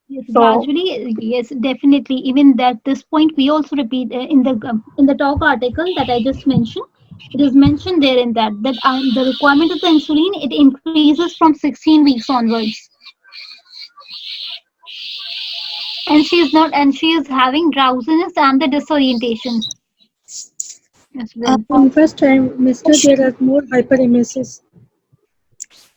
yes, So- gradually, yes, definitely. Even at this point, we also repeat in the talk article that I just mentioned. It is mentioned there in that the requirement of the insulin it increases from 16 weeks onwards. And she is having drowsiness and the disorientation as well. In first trimester, there are more hyperemesis.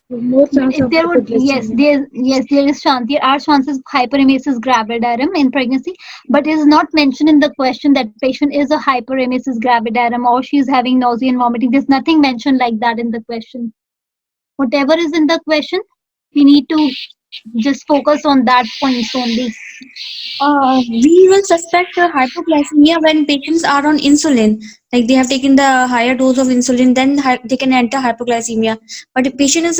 More chance If of there would hypoglycemia. there is chance there are chances of hyperemesis gravidarum in pregnancy, but it is not mentioned in the question that patient is a hyperemesis gravidarum or she is having nausea and vomiting. There's nothing mentioned like that in the question. Whatever is in the question, we need to just focus on that points only. We will suspect hypoglycemia when patients are on insulin. Like they have taken the higher dose of insulin, then they can enter hypoglycemia. But if patient is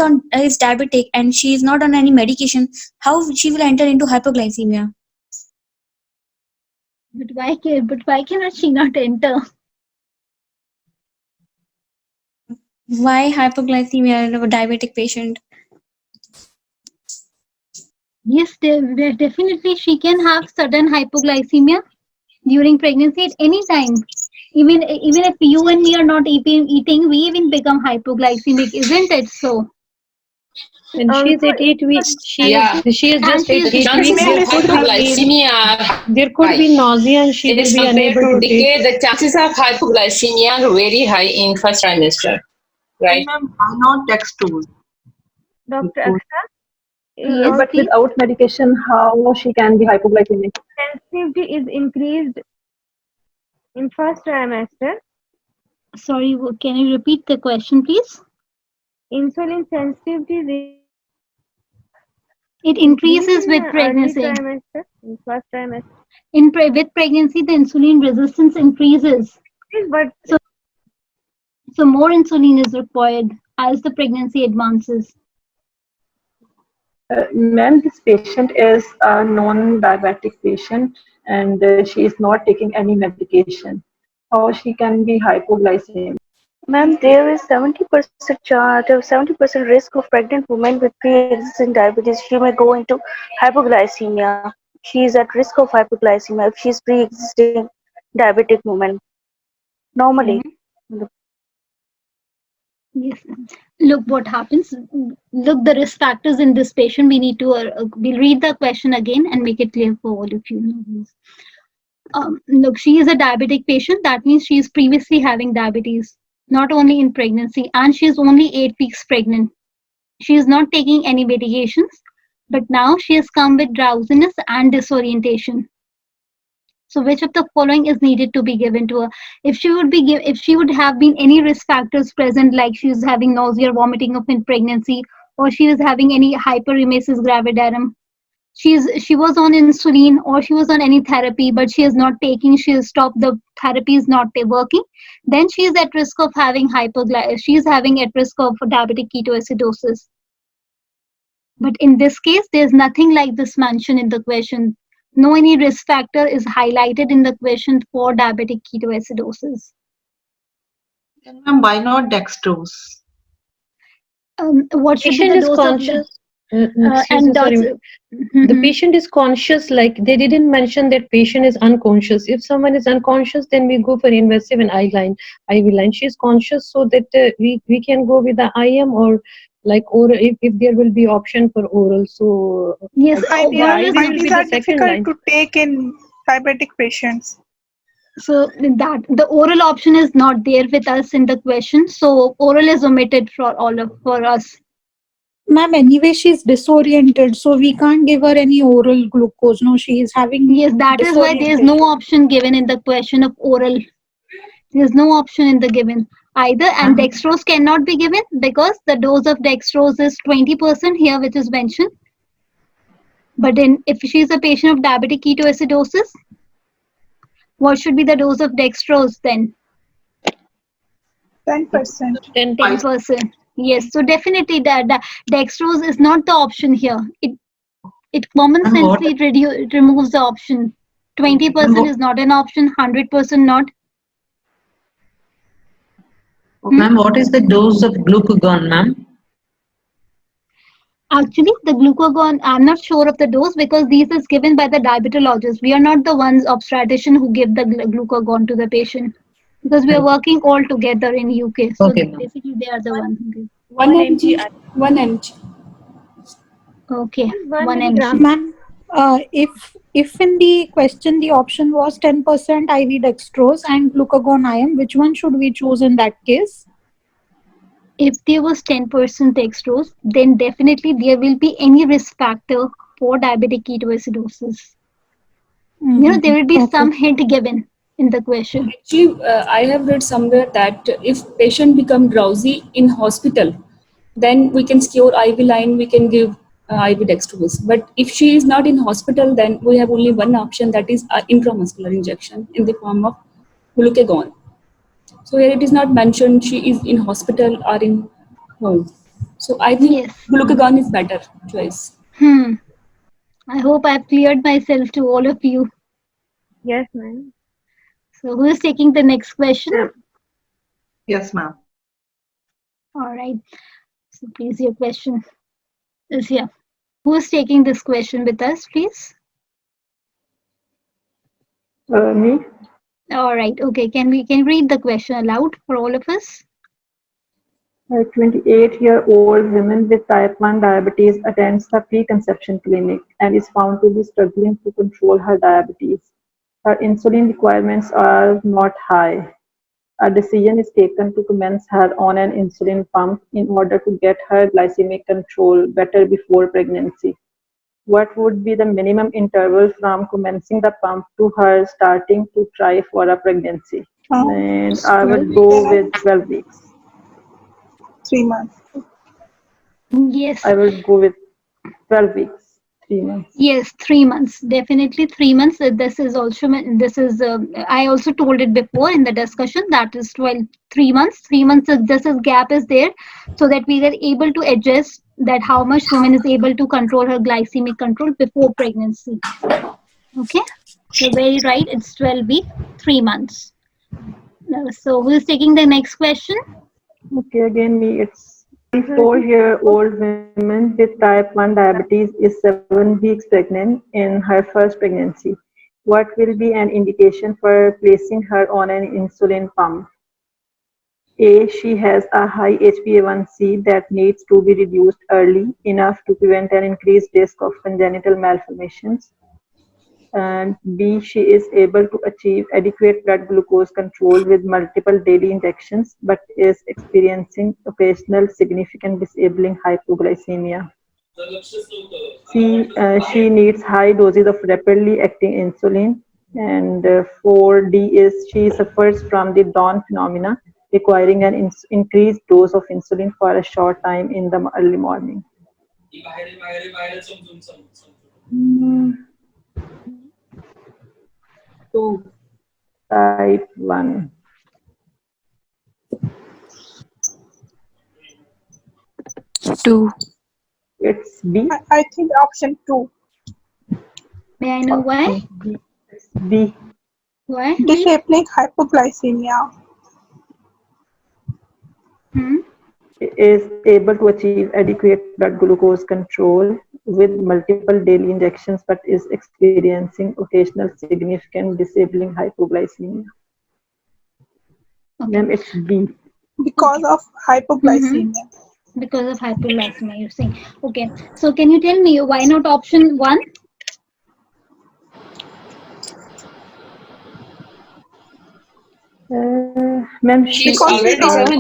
diabetic and she is not on any medication, how she will enter into hypoglycemia? But why cannot she not enter? Why hypoglycemia in a diabetic patient? Yes, definitely she can have sudden hypoglycemia during pregnancy at any time. Even if you and me are not eating, we even become hypoglycemic, isn't it so? And she's at 8 weeks. She is just 8 weeks. Chances of hypoglycemia are There could be nausea and she will As be compared unable to to take. decay, the chances of hypoglycemia are very high in first trimester, right? Why not dextrose? Dr. Aksha? Yes, But without medication, how she can be hypoglycemic? Sensitivity is increased in first trimester. Sorry, can you repeat the question, please? Insulin sensitivity it increases with in pregnancy. early trimester, in first trimester. With pregnancy, the insulin resistance increases. But so more insulin is required as the pregnancy advances. Ma'am, this patient is a non-diabetic patient and she is not taking any medication. How she can be hypoglycemic? Ma'am, there is 70% risk of pregnant women with pre-existing diabetes. She may go into hypoglycemia. She is at risk of hypoglycemia if she is pre-existing diabetic woman. Normally. Yes. Look what happens. Look the risk factors in this patient. We need to we'll read the question again and make it clear for all of you. Look, she is a diabetic patient. That means she is previously having diabetes, not only in pregnancy, and she is only 8 weeks pregnant. She is not taking any medications, but now she has come with drowsiness and disorientation. So which of the following is needed to be given to her? If she would have been any risk factors present, like she is having nausea or vomiting in pregnancy, or she is having any hyperemesis gravidarum, she was on insulin or she was on any therapy, but she is not taking, she has stopped, the therapy is not working, then she is at risk of having she is having at risk of diabetic ketoacidosis. But in this case, there's nothing like this mentioned in the question. No any risk factor is highlighted in the question for diabetic ketoacidosis. Then ma'am, why not dextrose? What should be Patient the is dose of the, conscious. Excuse and me, sorry. doctor, The patient is conscious, like they didn't mention that patient is unconscious. If someone is unconscious, then we go for invasive and IV line. She is conscious, so that we can go with the IM or like oral if there will be option for oral. So yes, I think oral IV is will be IVs the are second difficult line. to take in diabetic patients. so that the oral option is not there with us in the question. So oral is omitted for us. Ma'am, anyway, she's disoriented, so we can't give her any oral glucose. No, she is having Yes, that is why there is no option given in the question of oral. There is no option in the given either, and dextrose cannot be given because the dose of dextrose is 20% here, which is mentioned. But then, if she is a patient of diabetic ketoacidosis, what should be the dose of dextrose then? 10%. 10%. Yes, so definitely the dextrose is not the option here. It common sensely it removes the option. 20% is not an option, 100% not. Ma'am, what is the dose of glucagon, ma'am? Actually, the glucagon, I'm not sure of the dose because these is given by the diabetologist. We are not the ones obstetrician who give the glucagon to the patient because we are working all together in UK. So basically, they are the ones who give. 1 mg. 1 mg. Okay, 1 milligram. mg. Ma'am, if in the question the option was 10% IV dextrose and glucagon IM, which one should we choose in that case? If there was 10% dextrose, then definitely there will be any risk factor for diabetic ketoacidosis. You know, there will be some hint given in the question. Actually, I have read somewhere that if patient become drowsy in hospital, then we can secure IV line, we can give IV dextrose. But if she is not in hospital, then we have only one option, that is intramuscular injection in the form of glucagon. So here it is not mentioned she is in hospital or in home. So I think glucagon is better choice. I hope I've cleared myself to all of you. Yes, ma'am. So who is taking the next question? Yes, ma'am. All right. So please, your question is here. Who is taking this question with us, please? Me. All right. Okay. Can you read the question aloud for all of us? A 28-year-old woman with type 1 diabetes attends the preconception clinic and is found to be struggling to control her diabetes. Her insulin requirements are not high. A decision is taken to commence her on an insulin pump in order to get her glycemic control better before pregnancy. What would be the minimum interval from commencing the pump to her starting to try for a pregnancy? And I would go with 12 weeks. 3 months. Yes. I will go with 12 weeks, 3 months. Yes, 3 months. Definitely 3 months. This is also, I also told it before in the discussion, that is 3 months. 3 months, this is gap is there so that we are able to adjust that how much woman is able to control her glycemic control before pregnancy. Okay. So very right. It's 12 weeks, 3 months. So who is taking the next question? Okay, again me, it's 4-year-old woman with type 1 diabetes is 7 weeks pregnant in her first pregnancy. What will be an indication for placing her on an insulin pump? A, she has a high HbA1c that needs to be reduced early enough to prevent an increased risk of congenital malformations. And B, she is able to achieve adequate blood glucose control with multiple daily injections, but is experiencing occasional significant disabling hypoglycemia. C, she needs high doses of rapidly acting insulin. And 4D is she suffers from the dawn phenomena, requiring an increased dose of insulin for a short time in the early morning. Type 1. Two. It's B. I think option 2. May I know why? B. Why? Disabling hypoglycemia. is able to achieve adequate blood glucose control with multiple daily injections but is experiencing occasional significant disabling hypoglycemia. Ma'am, it's B. Because of hypoglycemia. Because of hypoglycemia, you're saying. Okay. So can you tell me why not option 1? Ma'am, She's she's already 7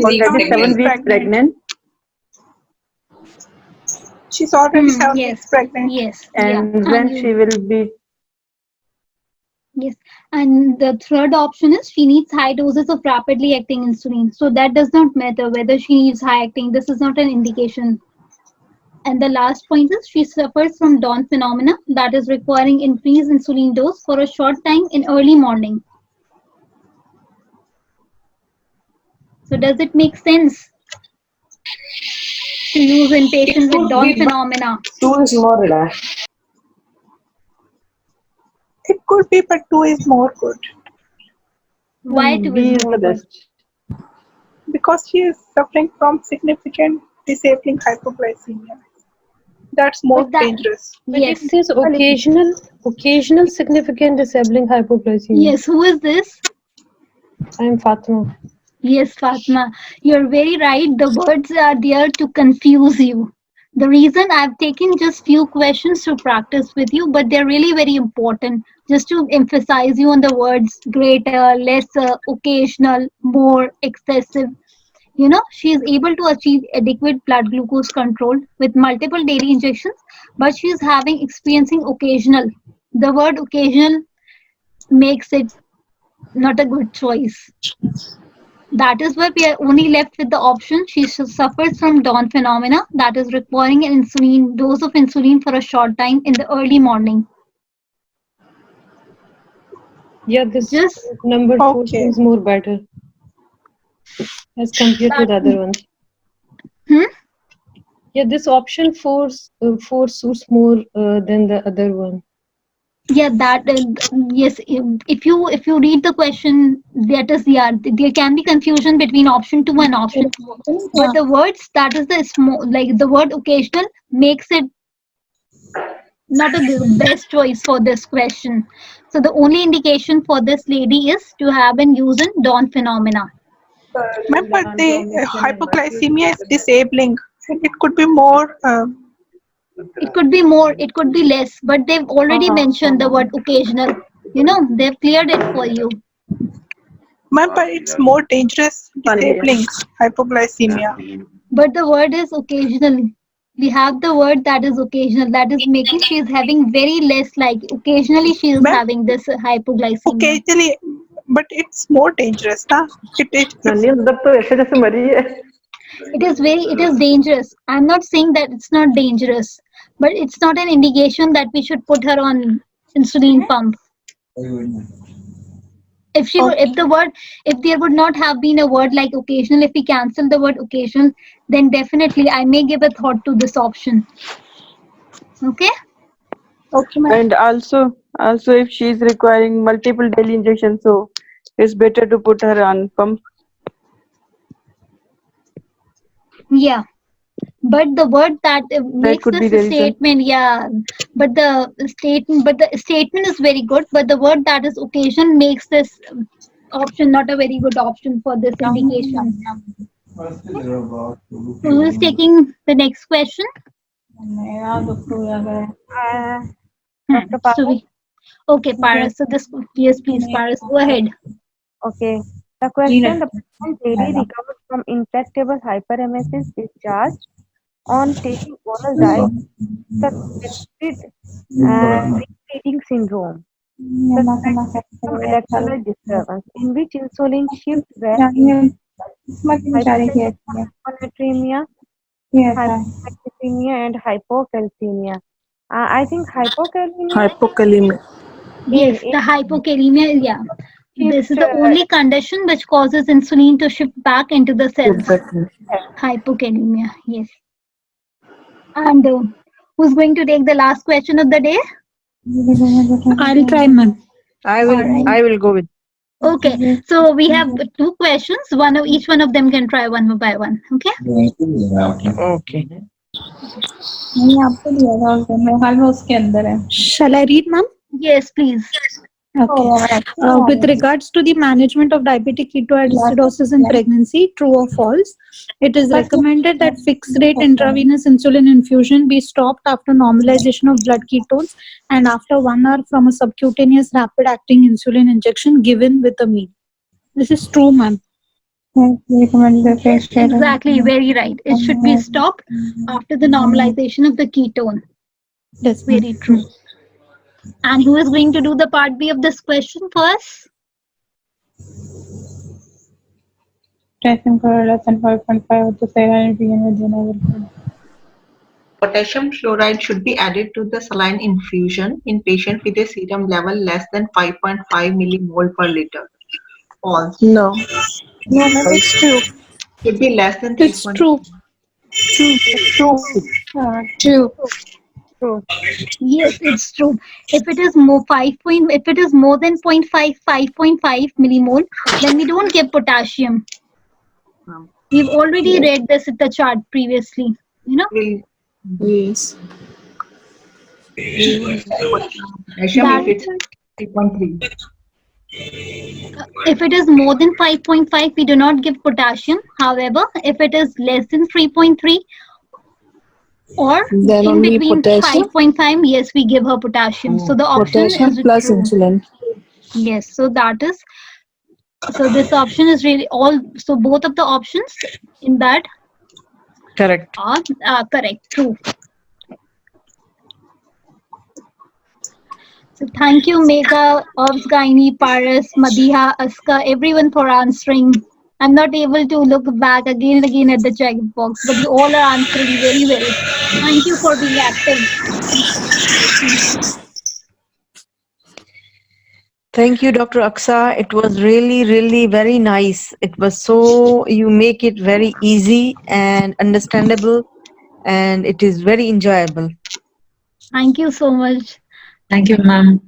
weeks pregnant. She's already 7 weeks pregnant. Yes. And when she will be. Yes. And the third option is she needs high doses of rapidly acting insulin. So that does not matter whether she needs high acting. This is not an indication. And the last point is she suffers from dawn phenomena, that is requiring increased insulin dose for a short time in early morning. So does it make sense to use in patients with dawn phenomena? 2 is more relaxed. It could be, but 2 is more good. Why 2 is more good? Because she is suffering from significant disabling hypoglycemia. That's more dangerous. But it says occasional significant disabling hypoglycemia. Yes, who is this? I'm Fatima. Yes, Fatma, you're very right. The words are there to confuse you. The reason I've taken just few questions to practice with you, but they're really very important, just to emphasize you on the words greater, lesser, occasional, more, excessive. You know, she is able to achieve adequate blood glucose control with multiple daily injections, but she is experiencing occasional. The word occasional makes it not a good choice. That is why we are only left with the option she suffers from dawn phenomena, that is requiring an dose of insulin for a short time in the early morning. Yeah, this number 4 seems more better as compared to the other ones. Yeah, this option 4 suits more than the other one. Yeah, that yes. If you read the question, that is there can be confusion between option 2 and option 4. But the words, that is the small, like the word occasional makes it not a best choice for this question. So the only indication for this lady is to have been using dawn phenomena. But the hypoglycemia is disabling. It could be more. It could be more, it could be less, but they've already mentioned the word occasional. You know, they've cleared it for you. But it's more dangerous, disabling hypoglycemia. But the word is occasional. We have the word that is occasional. That is making she is having very less, like occasionally she is having this hypoglycemia. Occasionally, but it's more dangerous, na? It is dangerous. I'm not saying that it's not dangerous, but it's not an indication that we should put her on insulin pump. If there would not have been a word like occasional, if we cancel the word occasional, then definitely I may give a thought to this option. Okay? Okay, ma'am. And also if she is requiring multiple daily injections, so it's better to put her on pump. Yeah, but the word that makes this statement, but the statement is very good, but the word that is occasion makes this option not a very good option for this indication. Who is taking the next question? Okay, Paras. So this, yes, please, Paras, go ahead. Okay. The question: the person daily recovered from intractable hyperemesis discharged on taking oral diet, suspected repeating syndrome, suspected electrolyte disturbance, in which insulin shift were hyponatremia, hypoglycemia, and hypocalcemia. I think Hypokalemia. Yes, the hypokalemia, yeah. This is the only condition which causes insulin to shift back into the cells. Hypokalemia, yes. And who's going to take the last question of the day? I'll try, ma'am. I will go with. Okay, so we have two questions. Each one of them can try one by one. Okay. Okay. मैंने आपको दिया था उस दिन, मेरे ख्याल में उसके अंदर है. Shall I read, ma'am? Yes, please. Okay. With regards to the management of diabetic ketoacidosis in pregnancy, true or false, it is recommended that fixed rate intravenous insulin infusion be stopped after normalization of blood ketones and after 1 hour from a subcutaneous rapid acting insulin injection given with a meal. This is true, ma'am. Exactly, very right. It should be stopped after the normalization of the ketone. That's very true. And who is going to do the part B of this question for us? Potassium chloride less than 5.5 with the saline within. Potassium chloride should be added to the saline infusion in patient with a serum level less than 5.5 millimole per liter. False. No. No, it's true. Should be less than It's 3.5. true. True. True. Yes, it's true. If it is more if it is more than 5.5 millimole, then we don't give potassium. We've already read this at the chart previously. You know. Yes. Potassium if it's 3.3. If it is more than 5.5, we do not give potassium. However, if it is less than 3.3 or Then in only between potassium? 5.5, yes, we give her potassium. So the option Potassium is plus true. insulin. Yes, so that is, so this option is really all, so both of the options in that Correct. are correct, true. So thank you, Megha, Orbs, Gaini, Paras, Madiha, Aska, everyone for answering. I'm not able to look back again and again at the checkbox, but you all are answering very well. Thank you for being active. Thank you, Dr. Aksa. It was really, really very nice. It was so, you make it very easy and understandable, and it is very enjoyable. Thank you so much. Thank you, ma'am.